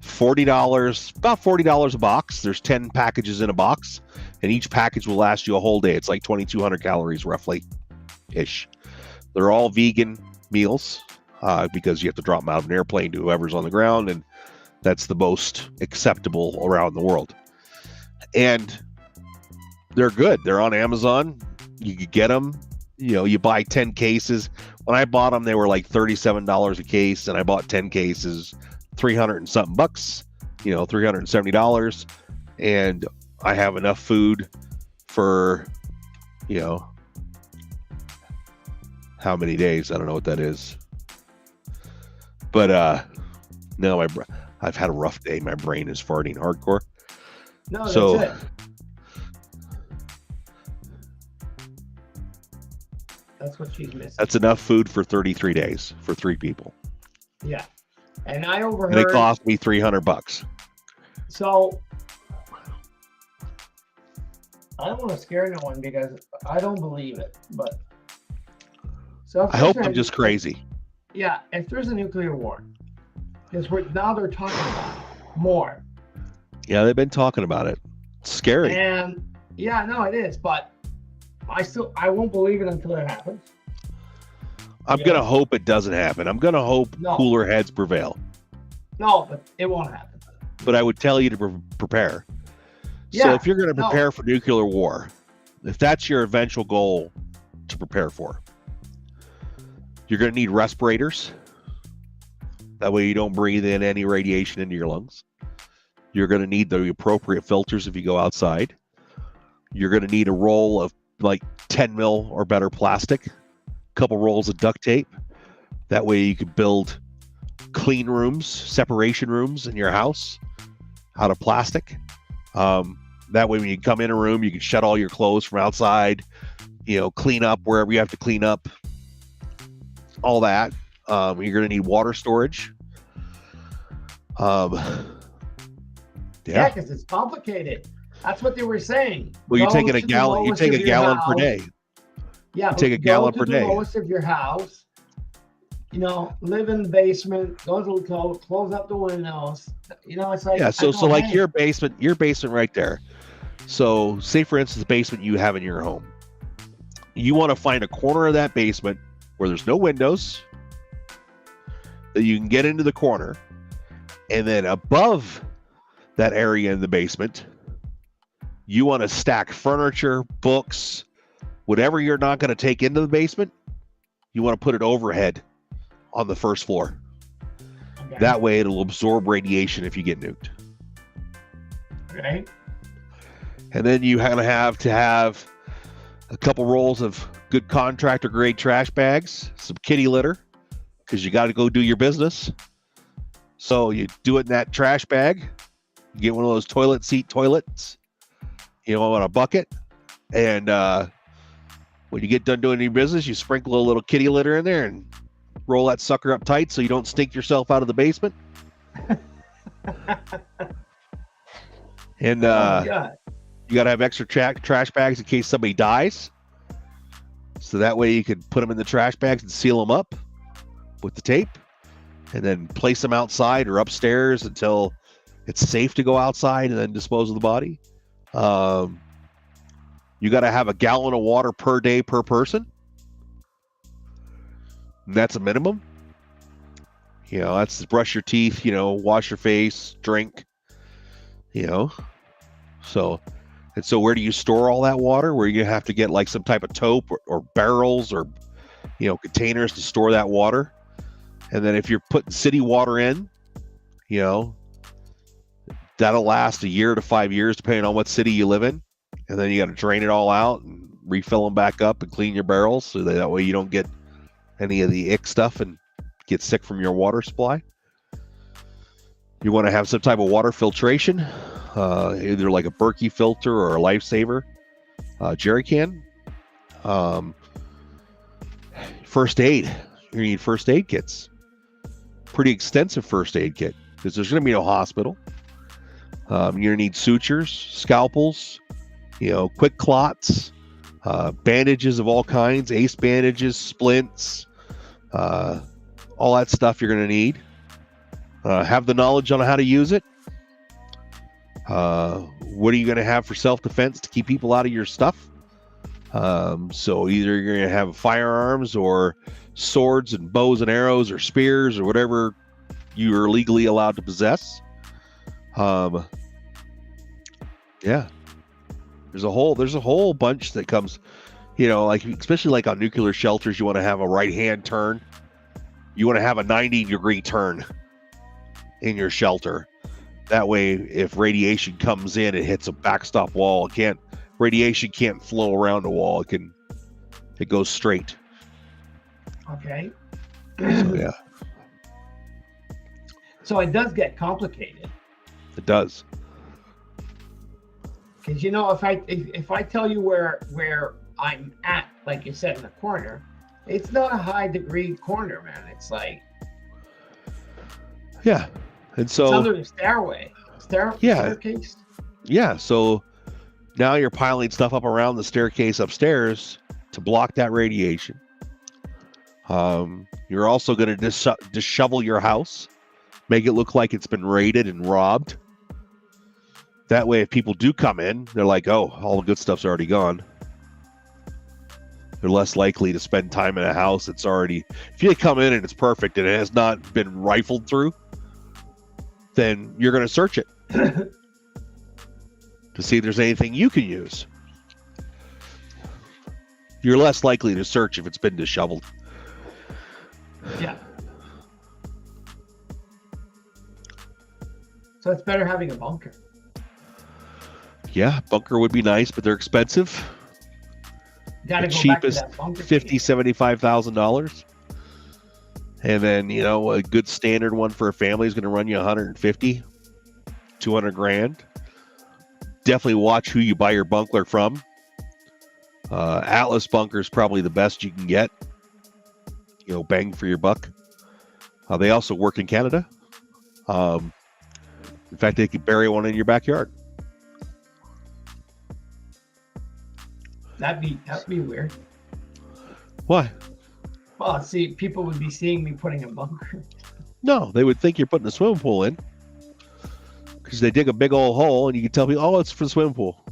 $40, about $40 a box. There's 10 packages in a box, and each package will last you a whole day. It's like 2,200 calories roughly, ish. They're all vegan meals because you have to drop them out of an airplane to whoever's on the ground, and that's the most acceptable around the world. And they're good. They're on Amazon. You could get them. You know, you buy 10 cases. When I bought them, they were like $37 a case, and I bought 10 cases, 300 and something bucks, you know, $370. And I have enough food for, you know, how many days? I don't know what that is. But no, I've had a rough day. My brain is farting hardcore. No, that's it. That's what she's missing. That's enough food for 33 days for 3 people. Yeah. And I overheard. And it cost me $300. So I don't want to scare no one because I don't believe it. But so I hope I'm just crazy. Yeah, if there's a nuclear war, because now they're talking about it more. Yeah, they've been talking about it. It's scary. And yeah, no, it is. But I won't believe it until it happens. I'm going to hope it doesn't happen. I'm going to hope cooler heads prevail. No, but it won't happen. But I would tell you to prepare. Yeah, so if you're going to prepare for nuclear war, if that's your eventual goal to prepare for, you're going to need respirators. That way you don't breathe in any radiation into your lungs. You're going to need the appropriate filters if you go outside. You're going to need a roll of like 10 mil or better plastic, a couple rolls of duct tape. That way you can build clean rooms, separation rooms in your house out of plastic. That way when you come in a room, you can shut all your clothes from outside, you know, clean up wherever you have to clean up, all that. You're going to need water storage. Yeah, because it's complicated. That's what they were saying. Well, you're taking a gallon. You take a gallon per day. Yeah, you take a gallon per day. The lowest of your house. You know, live in the basement. Go to the coat. Close up the windows. You know, it's like so like your basement right there. So, say for instance, the basement you have in your home. You want to find a corner of that basement where there's no windows, that you can get into the corner, and then above that area in the basement, you want to stack furniture, books, whatever you're not going to take into the basement, you want to put it overhead on the first floor. Okay. That way it'll absorb radiation if you get nuked. Okay. And then you have to have a couple rolls of good contractor grade trash bags, some kitty litter, because you got to go do your business. So you do it in that trash bag. You get one of those toilet seat toilets, you know, on a bucket. And when you get done doing your business, you sprinkle a little kitty litter in there and roll that sucker up tight so you don't stink yourself out of the basement. And you got to have extra trash bags in case somebody dies. So that way you can put them in the trash bags and seal them up with the tape and then place them outside or upstairs until it's safe to go outside and then dispose of the body. You got to have a gallon of water per day per person. And that's a minimum. You know, that's to brush your teeth, you know, wash your face, drink, you know. So where do you store all that water? Where you have to get like some type of tote or barrels or containers to store that water. And then if you're putting city water in, that'll last a year to 5 years, depending on what city you live in. And then you got to drain it all out and refill them back up and clean your barrels so that way you don't get any of the ick stuff and get sick from your water supply. You want to have some type of water filtration, either like a Berkey filter or a Lifesaver jerry can. First aid. You need first aid kits. Pretty extensive first aid kit because there's going to be no hospital. You're going to need sutures, scalpels, quick clots, bandages of all kinds, ace bandages, splints, all that stuff you're going to need. Have the knowledge on how to use it. What are you going to have for self-defense to keep people out of your stuff? So either you're going to have firearms or swords and bows and arrows or spears or whatever you are legally allowed to possess. Yeah. There's a whole bunch that comes, especially like on nuclear shelters, you want to have a right-hand turn. You want to have a 90-degree turn in your shelter. That way, if radiation comes in, it hits a backstop wall. Radiation can't flow around the wall. It goes straight. Okay. So, yeah. So it does get complicated. It does. Because if I tell you where I'm at, like you said, in the corner, it's not a high degree corner, man. It's like, yeah, and so it's under the staircase. Yeah, so now you're piling stuff up around the staircase upstairs to block that radiation. You're also going to dishevel your house, make it look like it's been raided and robbed. That way, if people do come in, they're like, oh, all the good stuff's already gone. They're less likely to spend time in a house that's already... If you come in and it's perfect and it has not been rifled through, then you're going to search it to see if there's anything you can use. You're less likely to search if it's been disheveled. Yeah. So it's better having a bunker. Yeah, bunker would be nice, but they're expensive. Gotta the go cheapest, back to that bunker $50,000, $75,000. And then, a good standard one for a family is going to run you 150, 200 grand. Definitely watch who you buy your bunker from. Atlas bunker is probably the best you can get. Bang for your buck. They also work in Canada. In fact, they could bury one in your backyard. That'd be weird. Why? Well, see, people would be seeing me putting a bunker. No, they would think you're putting a swimming pool in. Because they dig a big old hole and you can tell people, oh, it's for the swimming pool.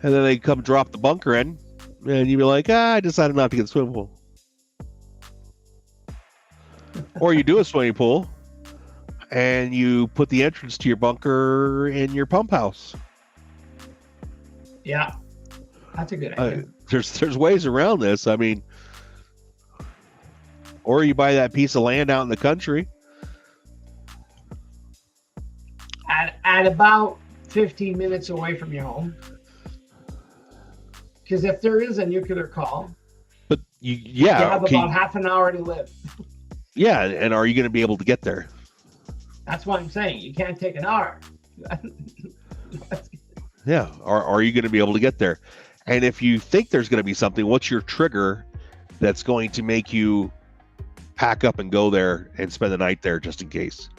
And then they come drop the bunker in and you'd be like, I decided not to get the swimming pool. Or you do a swimming pool and you put the entrance to your bunker in your pump house. Yeah, that's a good idea. There's ways around this. I mean, or you buy that piece of land out in the country. At about 15 minutes away from your home. Because if there is a nuclear call, but you have about half an hour to live. Yeah, and are you going to be able to get there? That's what I'm saying. You can't take an hour. Yeah, are you going to be able to get there? And if you think there's going to be something, what's your trigger that's going to make you pack up and go there and spend the night there just in case?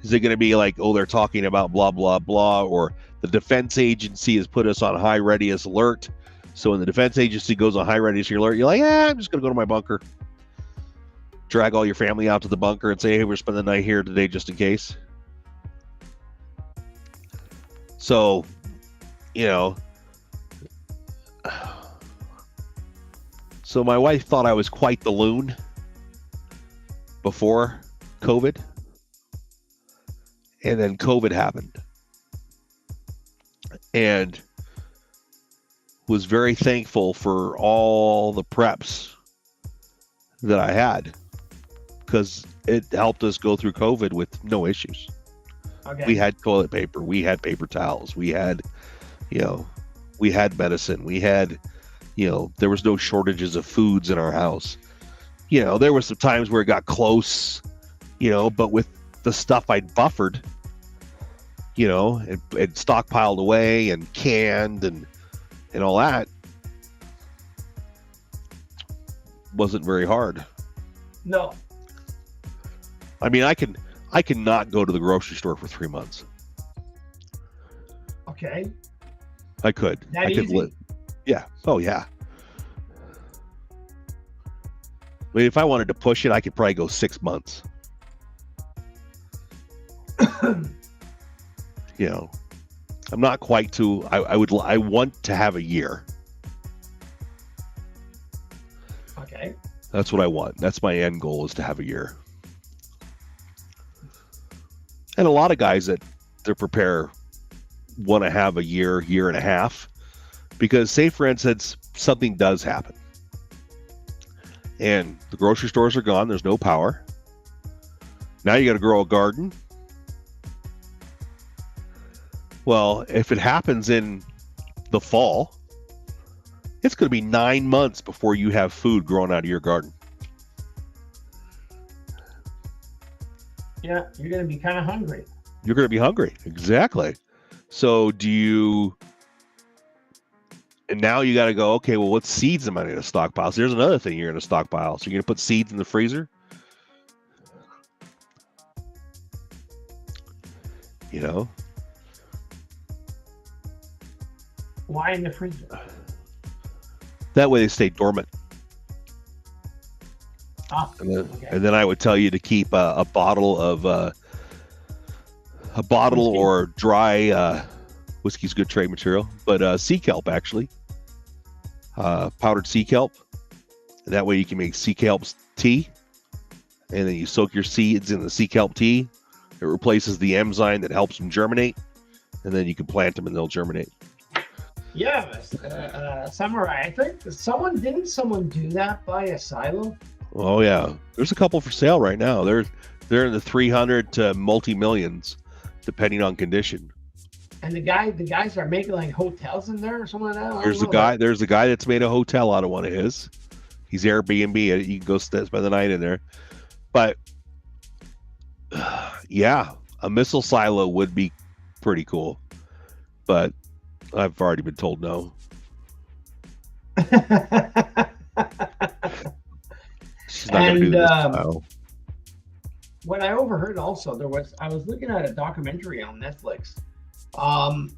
Is it going to be like, oh, they're talking about blah, blah, blah, or the defense agency has put us on high readiness alert. So when the defense agency goes on high readiness alert, you're like, I'm just going to go to my bunker. Drag all your family out to the bunker and say, hey, we're spending the night here today just in case. So, so my wife thought I was quite the loon before COVID. And then COVID happened. And was very thankful for all the preps that I had, because it helped us go through COVID with no issues. Okay. We had toilet paper, we had paper towels, we had, we had medicine, we had, there was no shortages of foods in our house. There was some times where it got close, but with the stuff I'd buffered, and stockpiled away and canned and all that, wasn't very hard. No. I mean, I can not go to the grocery store for 3 months. Okay. I could. That easy? Live. Yeah. Oh yeah. I mean, if I wanted to push it, I could probably go 6 months. I'm not quite to. I want to have a year. Okay. That's what I want. That's my end goal, is to have a year. And a lot of guys that they're prepared want to have a year and a half, because say for instance something does happen and the grocery stores are gone, there's no power. Now you got to grow a garden. Well, if it happens in the fall, it's going to be 9 months before you have food growing out of your garden. Yeah, you're going to be kind of hungry. You're going to be hungry. Exactly. So and now you got to go, okay, well, what seeds am I going to stockpile? So there's another thing you're going to stockpile. So you're going to put seeds in the freezer. Why in the freezer? That way they stay dormant. And then I would tell you to keep a bottle of whiskey, or dry whiskey's good trade material, but sea kelp, actually, powdered sea kelp, and that way you can make sea kelp tea, and then you soak your seeds in the sea kelp tea. It replaces the enzyme that helps them germinate, and then you can plant them and they'll germinate. Yeah, Samurai, I think someone do that by a silo? Oh yeah, there's a couple for sale right now. They're in the 300 to multi-millions, depending on condition. And the guys are making like hotels in there or something like that. There's a guy that's made a hotel out of one of his. He's Airbnb. You can go spend the night in there. But yeah, a missile silo would be pretty cool. But I've already been told no. She's not going to do this style. What I overheard also, I was looking at a documentary on Netflix. Cyber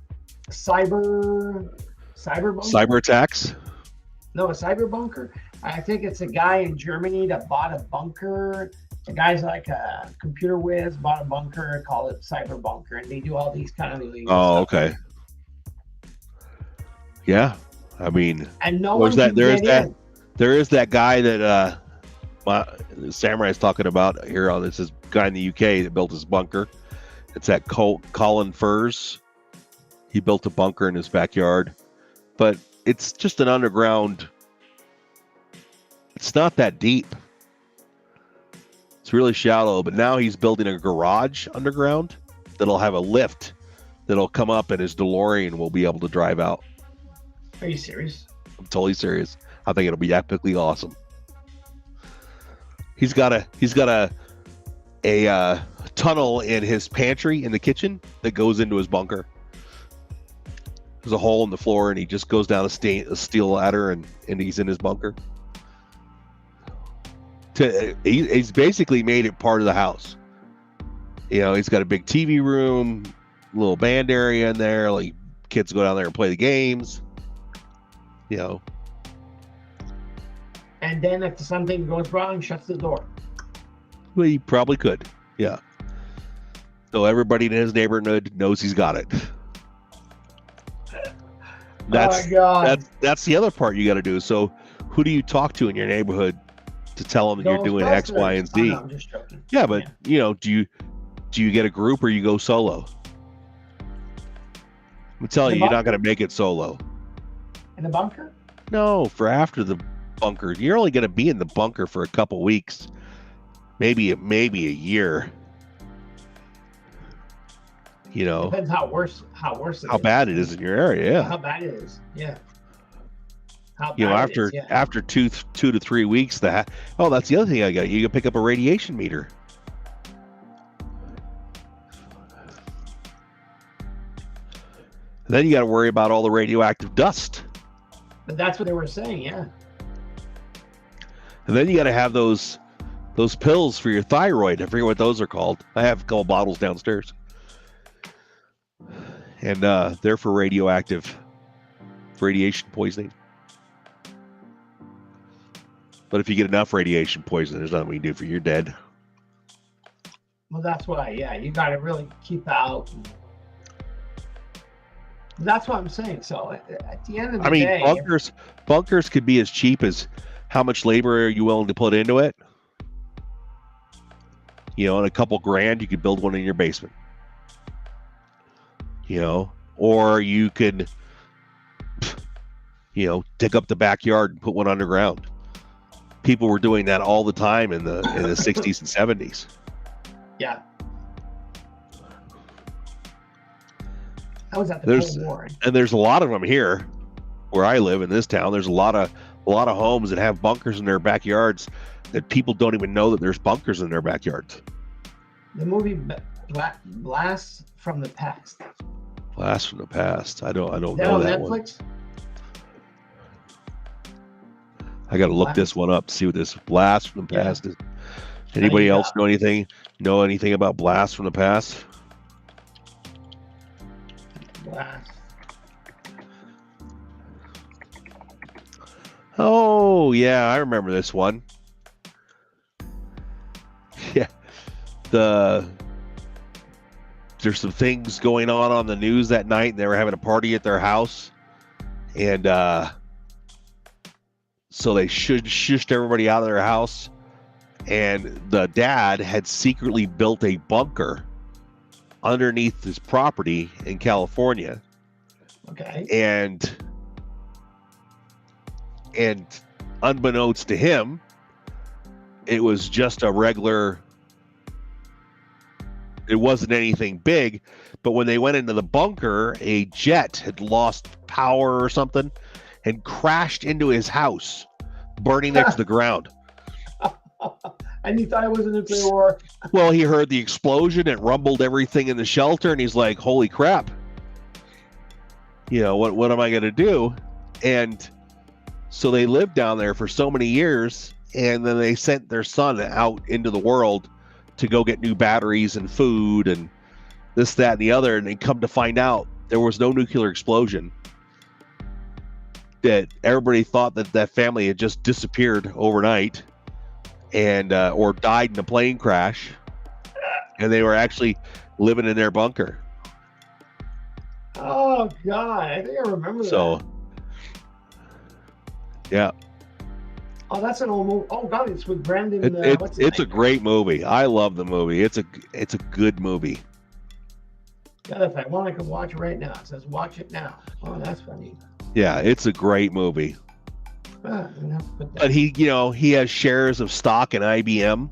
bunker? Cyber attacks? No, a cyber bunker. I think it's a guy in Germany that bought a bunker. The guy's like a computer whiz, bought a bunker, call it cyber bunker, and they do all these kind of illegal stuff. Okay. Yeah, I mean, and no one can there is that guy that Samurai's talking about here on this guy in the UK that built his bunker. It's that Colin Furs. He built a bunker in his backyard, but it's just an underground. It's not that deep. It's really shallow, but now he's building a garage underground that'll have a lift that'll come up, and his DeLorean will be able to drive out. Are you serious? I'm totally serious. I think it'll be epically awesome. He's got a tunnel in his pantry in the kitchen that goes into his bunker. There's a hole in the floor, and he just goes down a steel ladder, and he's in his bunker. He's basically made it part of the house. He's got a big TV room, little band area in there. Like, kids go down there and play the games. And then if something goes wrong, shuts the door. Well, he probably could. Yeah. So everybody in his neighborhood knows he's got it. That's the other part you got to do. So who do you talk to in your neighborhood to tell them that you're doing X, Y, and Z? No, I'm just joking. Yeah, but do you get a group or you go solo? I'm telling you, you're not going to make it solo. In the bunker? No, for after the bunker. You're only going to be in the bunker for a couple weeks, maybe a year. You know, depends how worse how bad it is in your area. Yeah. How bad it is. Yeah. How bad You know, it is, after 2 to 3 weeks, that's the other thing I got. You can pick up a radiation meter. Then you got to worry about all the radioactive dust. But that's what they were saying, yeah. And then you got to have those pills for your thyroid. I forget what those are called. I have a couple bottles downstairs. And they're for radiation poisoning. But if you get enough radiation poisoning, there's nothing we can do for you. You're dead. Well, that's why, yeah, you got to really keep out. That's what I'm saying. So at the end of the day, bunkers could be as cheap as how much labor are you willing to put into it? You know, in a couple grand, you could build one in your basement. You know, or you could, you know, dig up the backyard and put one underground. People were doing that all the time in the 60s and 70s. Yeah. I was at the Cold War. And there's a lot of them here where I live in this town. There's a lot of homes that have bunkers in their backyards that people don't even know that there's bunkers in their backyards. The movie Blast from the Past. Blast from the Past. I don't know that Netflix? One. I got to look this one up to see what this Blast from the Past is. Anybody else know anything about Blast from the Past? Blast. Oh, yeah, I remember this one. Yeah. There's some things going on the news that night, and they were having a party at their house. And so they shushed everybody out of their house. And the dad had secretly built a bunker underneath his property in California. Okay. And unbeknownst to him, it was just a regular, it wasn't anything big, but when they went into the bunker, a jet had lost power or something and crashed into his house, burning next to the ground. And he thought it was a nuclear war. Well, he heard the explosion. It rumbled everything in the shelter, and he's like, holy crap. You know, what am I going to do? And so they lived down there for so many years, and then they sent their son out into the world to go get new batteries and food and this, that, and the other. And they come to find out there was no nuclear explosion. That everybody thought that family had just disappeared overnight and or died in a plane crash, and they were actually living in their bunker. Oh God, I think I remember that. So, yeah. Oh, that's an old movie. Oh God, it's with Brandon. It's a great movie. I love the movie. It's a good movie. Yeah, if I want, I can watch it right now. It says watch it now. Oh, that's funny. Yeah, it's a great movie. But he has shares of stock in IBM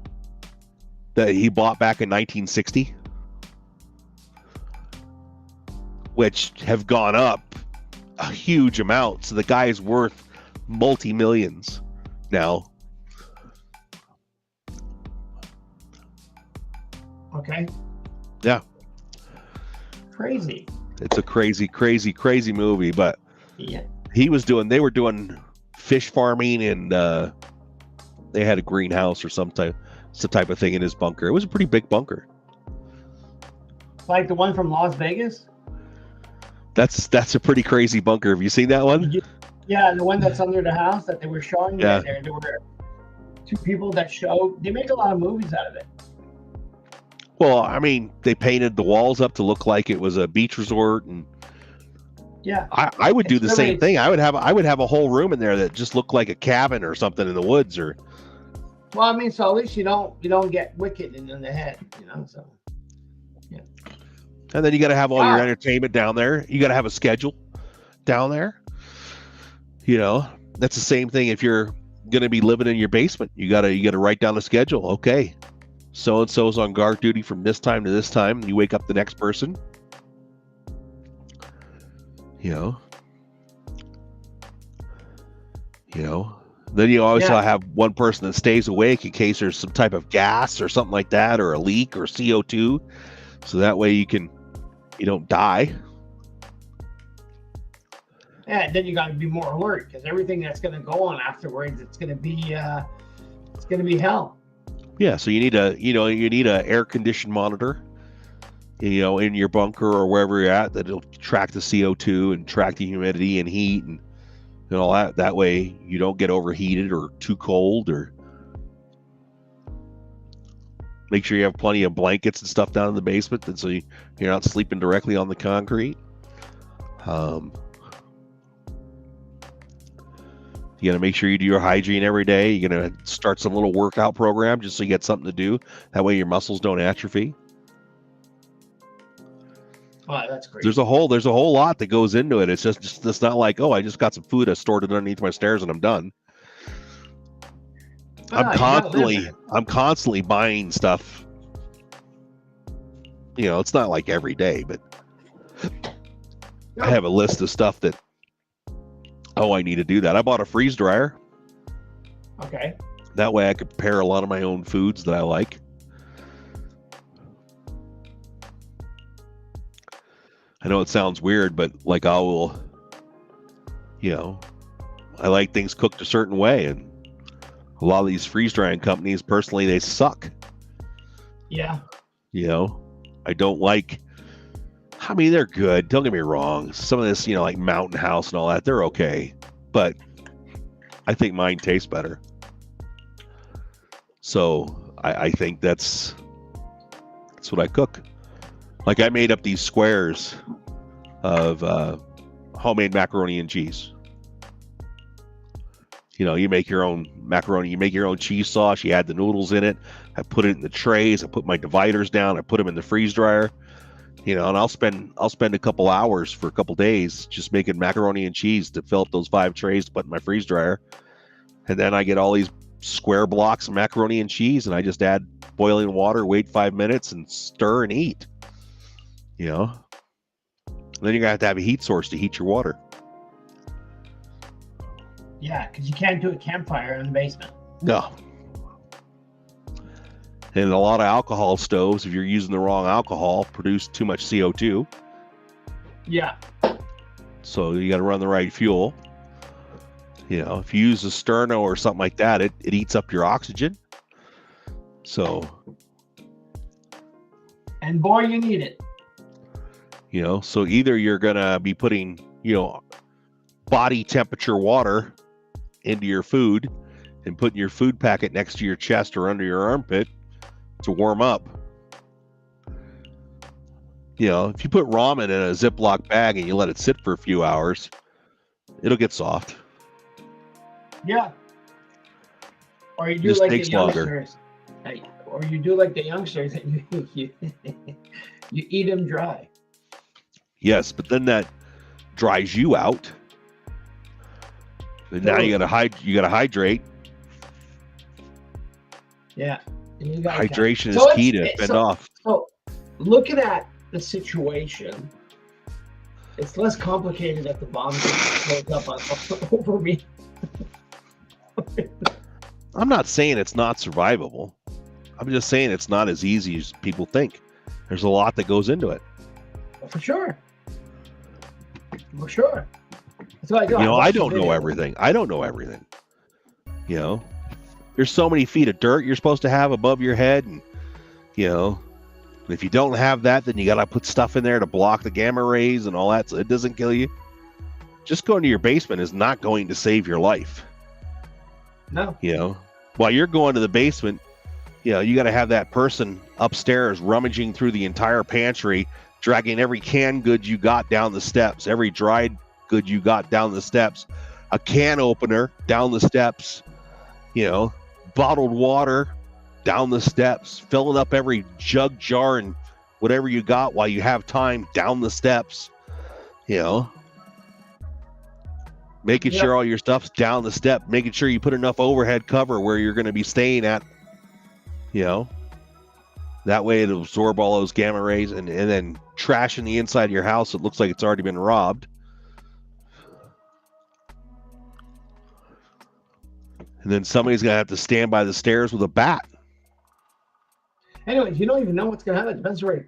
that he bought back in 1960, which have gone up a huge amount. So the guy is worth multi-millions now. Okay. Yeah. Crazy. It's a crazy, crazy, crazy movie, but yeah. They were doing fish farming, and they had a greenhouse or some type of thing in his bunker. It was a pretty big bunker. Like the one from Las Vegas? That's a pretty crazy bunker. Have you seen that one? Yeah, the one that's under the house that they were showing. Yeah. There were two people that showed. They make a lot of movies out of it. Well, I mean, they painted the walls up to look like it was a beach resort, and yeah, I would do the same thing. I would have a whole room in there that just looked like a cabin or something in the woods. Or well, I mean, so at least you don't get wicked in the head, So yeah. And then you got to have all your entertainment down there. You got to have a schedule down there. You know, that's the same thing if you're going to be living in your basement. You gotta write down a schedule. Okay, so and so's on guard duty from this time to this time. You wake up the next person. You know. Then you always have one person that stays awake in case there's some type of gas or something like that, or a leak or CO2, so that way you don't die. Yeah, and then you got to be more alert because everything that's going to go on afterwards, it's going to be hell. Yeah, so you need a air conditioned monitor, in your bunker or wherever you're at, that'll track the CO2 and track the humidity and heat and all that. That way you don't get overheated or too cold, or make sure you have plenty of blankets and stuff down in the basement, and so you're not sleeping directly on the concrete. You got to make sure you do your hygiene every day. You're going to start some little workout program just so you get something to do. That way your muscles don't atrophy. Oh, that's great. There's a whole lot that goes into it. It's not like, oh, I just got some food, I stored it underneath my stairs and I'm done. I'm constantly buying stuff. It's not like every day, but I have a list of stuff that, I need to do that. I bought a freeze dryer. Okay. That way I could prepare a lot of my own foods that I like. I know it sounds weird, but like I like things cooked a certain way, and a lot of these freeze drying companies, personally, they suck. Yeah. I don't like. I mean, they're good. Don't get me wrong. Some of this, like Mountain House and all that, they're okay. But I think mine tastes better. So I think that's what I cook. Like I made up these squares of homemade macaroni and cheese. You make your own macaroni, you make your own cheese sauce, you add the noodles in it. I put it in the trays, I put my dividers down, I put them in the freeze dryer. And I'll spend a couple hours for a couple days just making macaroni and cheese to fill up those 5 trays to put in my freeze dryer. And then I get all these square blocks of macaroni and cheese, and I just add boiling water, wait 5 minutes, and stir and eat. And then you're going to have a heat source to heat your water. Yeah, because you can't do a campfire in the basement. No. And a lot of alcohol stoves, if you're using the wrong alcohol, produce too much CO2. Yeah. So you got to run the right fuel. If you use a sterno or something like that, it eats up your oxygen. So. And boy, you need it. So either you're going to be putting, body temperature water into your food and putting your food packet next to your chest or under your armpit to warm up. If you put ramen in a Ziploc bag and you let it sit for a few hours, it'll get soft. Yeah. Or you do like the youngsters. Or you do like the youngsters and you eat them dry. Yes, but then that dries you out. And now you gotta hydrate. Yeah. Hydration is key to fend off. So looking at the situation, it's less complicated at the bottom goes up over me. I'm not saying it's not survivable. I'm just saying it's not as easy as people think. There's a lot that goes into it. For sure. So I don't know everything. There's so many feet of dirt you're supposed to have above your head, and if you don't have that, then you got to put stuff in there to block the gamma rays and all that, so it doesn't kill you. Just going to your basement is not going to save your life. No. While you're going to the basement, you got to have that person upstairs rummaging through the entire pantry, dragging every canned good you got down the steps, every dried good you got down the steps, a can opener down the steps, bottled water down the steps, filling up every jug, jar, and whatever you got while you have time down the steps, making sure all your stuff's down the step, making sure you put enough overhead cover where you're going to be staying at, that way it'll absorb all those gamma rays, and then trashing the inside of your house. It looks like it's already been robbed. And then somebody's going to have to stand by the stairs with a bat. Anyways, you don't even know what's going to happen. It depends where.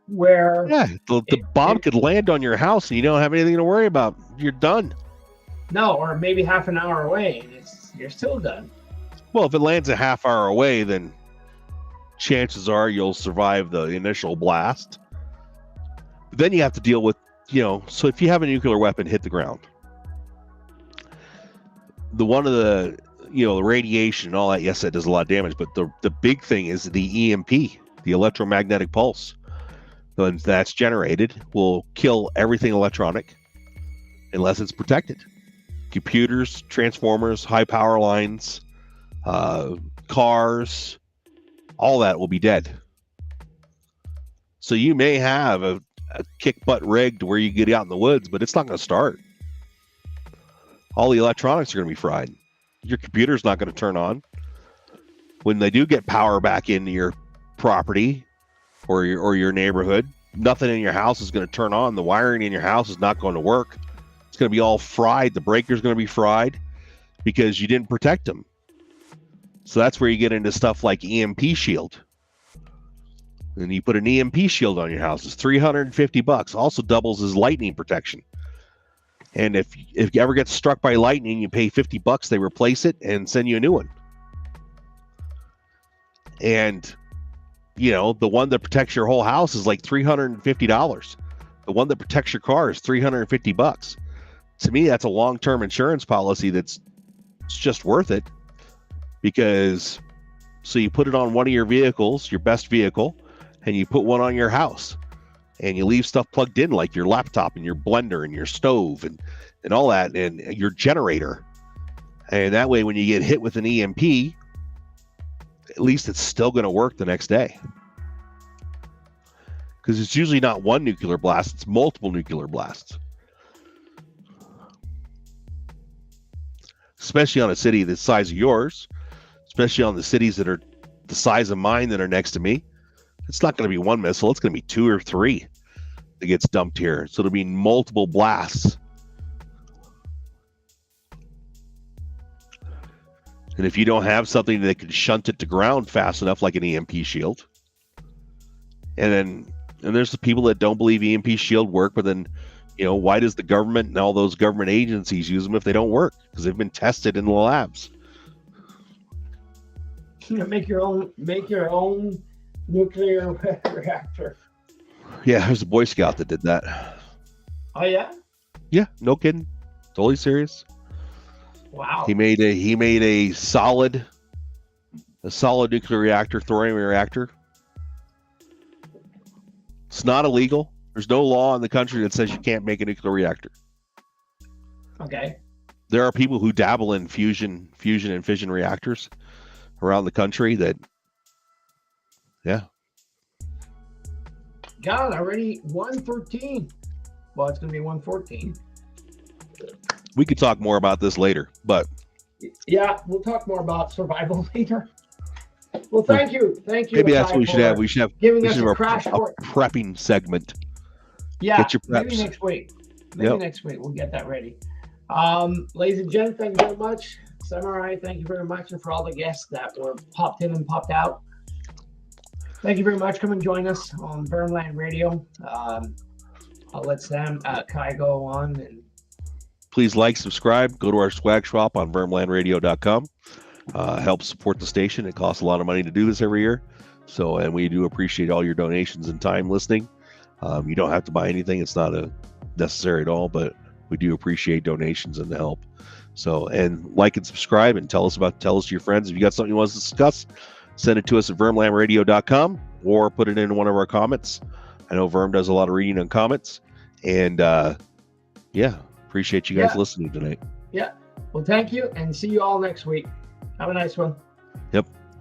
Yeah, the bomb could land on your house and you don't have anything to worry about. You're done. No, or maybe half an hour away and you're still done. Well, if it lands a half hour away, then chances are you'll survive the initial blast. But then you have to deal with, so if you have a nuclear weapon hit the ground, the radiation and all that, yes, that does a lot of damage, but the big thing is the EMP, the electromagnetic pulse. When that's generated, will kill everything electronic unless it's protected. Computers, transformers, high power lines, cars, all that will be dead. So you may have a kick butt rig to where you get out in the woods, but it's not going to start. All the electronics are going to be fried. Your computer's not going to turn on. When they do get power back into your property or your neighborhood, nothing in your house is going to turn on. The wiring in your house is not going to work. It's going to be all fried. The breaker's going to be fried because you didn't protect them. So that's where you get into stuff like EMP shield. And you put an EMP shield on your house. It's $350. Also doubles as lightning protection. And if you ever get struck by lightning, you pay $50. They replace it and send you a new one. And, the one that protects your whole house is like $350. The one that protects your car is $350. To me, that's a long-term insurance policy it's just worth it. Because, so you put it on one of your vehicles, your best vehicle, and you put one on your house. And you leave stuff plugged in like your laptop and your blender and your stove and all that, and your generator. And that way, when you get hit with an EMP, at least it's still going to work the next day. Because it's usually not one nuclear blast, it's multiple nuclear blasts. Especially on a city the size of yours, especially on the cities that are the size of mine that are next to me. It's not going to be one missile. It's going to be 2 or 3 that gets dumped here. So it'll be multiple blasts. And if you don't have something that can shunt it to ground fast enough, like an EMP shield, and there's the people that don't believe EMP shield work, but then, why does the government and all those government agencies use them if they don't work? Because they've been tested in the labs. Make your own nuclear reactor. Yeah, there's a Boy Scout that did that. Oh yeah? Yeah, no kidding. Totally serious. Wow. He made a solid nuclear reactor, thorium reactor. It's not illegal. There's no law in the country that says you can't make a nuclear reactor. Okay. There are people who dabble in fusion and fission reactors around the country that, yeah. God, already 113. Well, it's going to be 114. We could talk more about this later, but yeah, we'll talk more about survival later. Well, thank you. Maybe that's what we should have. We should have giving us a crash course, prepping segment. Yeah, get your preps. Maybe next week. Next week we'll get that ready. Ladies and gents, thank you very much. Samurai, thank you very much, and for all the guests that were popped in and popped out. Thank you very much. Come and join us on Vermland Radio. I'll let Sam Kai go on. And please like, subscribe, go to our swag shop on vermlandradio.com. Help support the station. It costs a lot of money to do this every year. So, and we do appreciate all your donations and time listening. You don't have to buy anything. It's not necessary at all, but we do appreciate donations and the help. So, and like and subscribe and tell us to your friends. If you got something you want us to discuss, send it to us at vermlandradio.com or put it in one of our comments. I know Verm does a lot of reading on comments, and appreciate you guys listening tonight. Yeah. Well, thank you, and see you all next week. Have a nice one. Yep.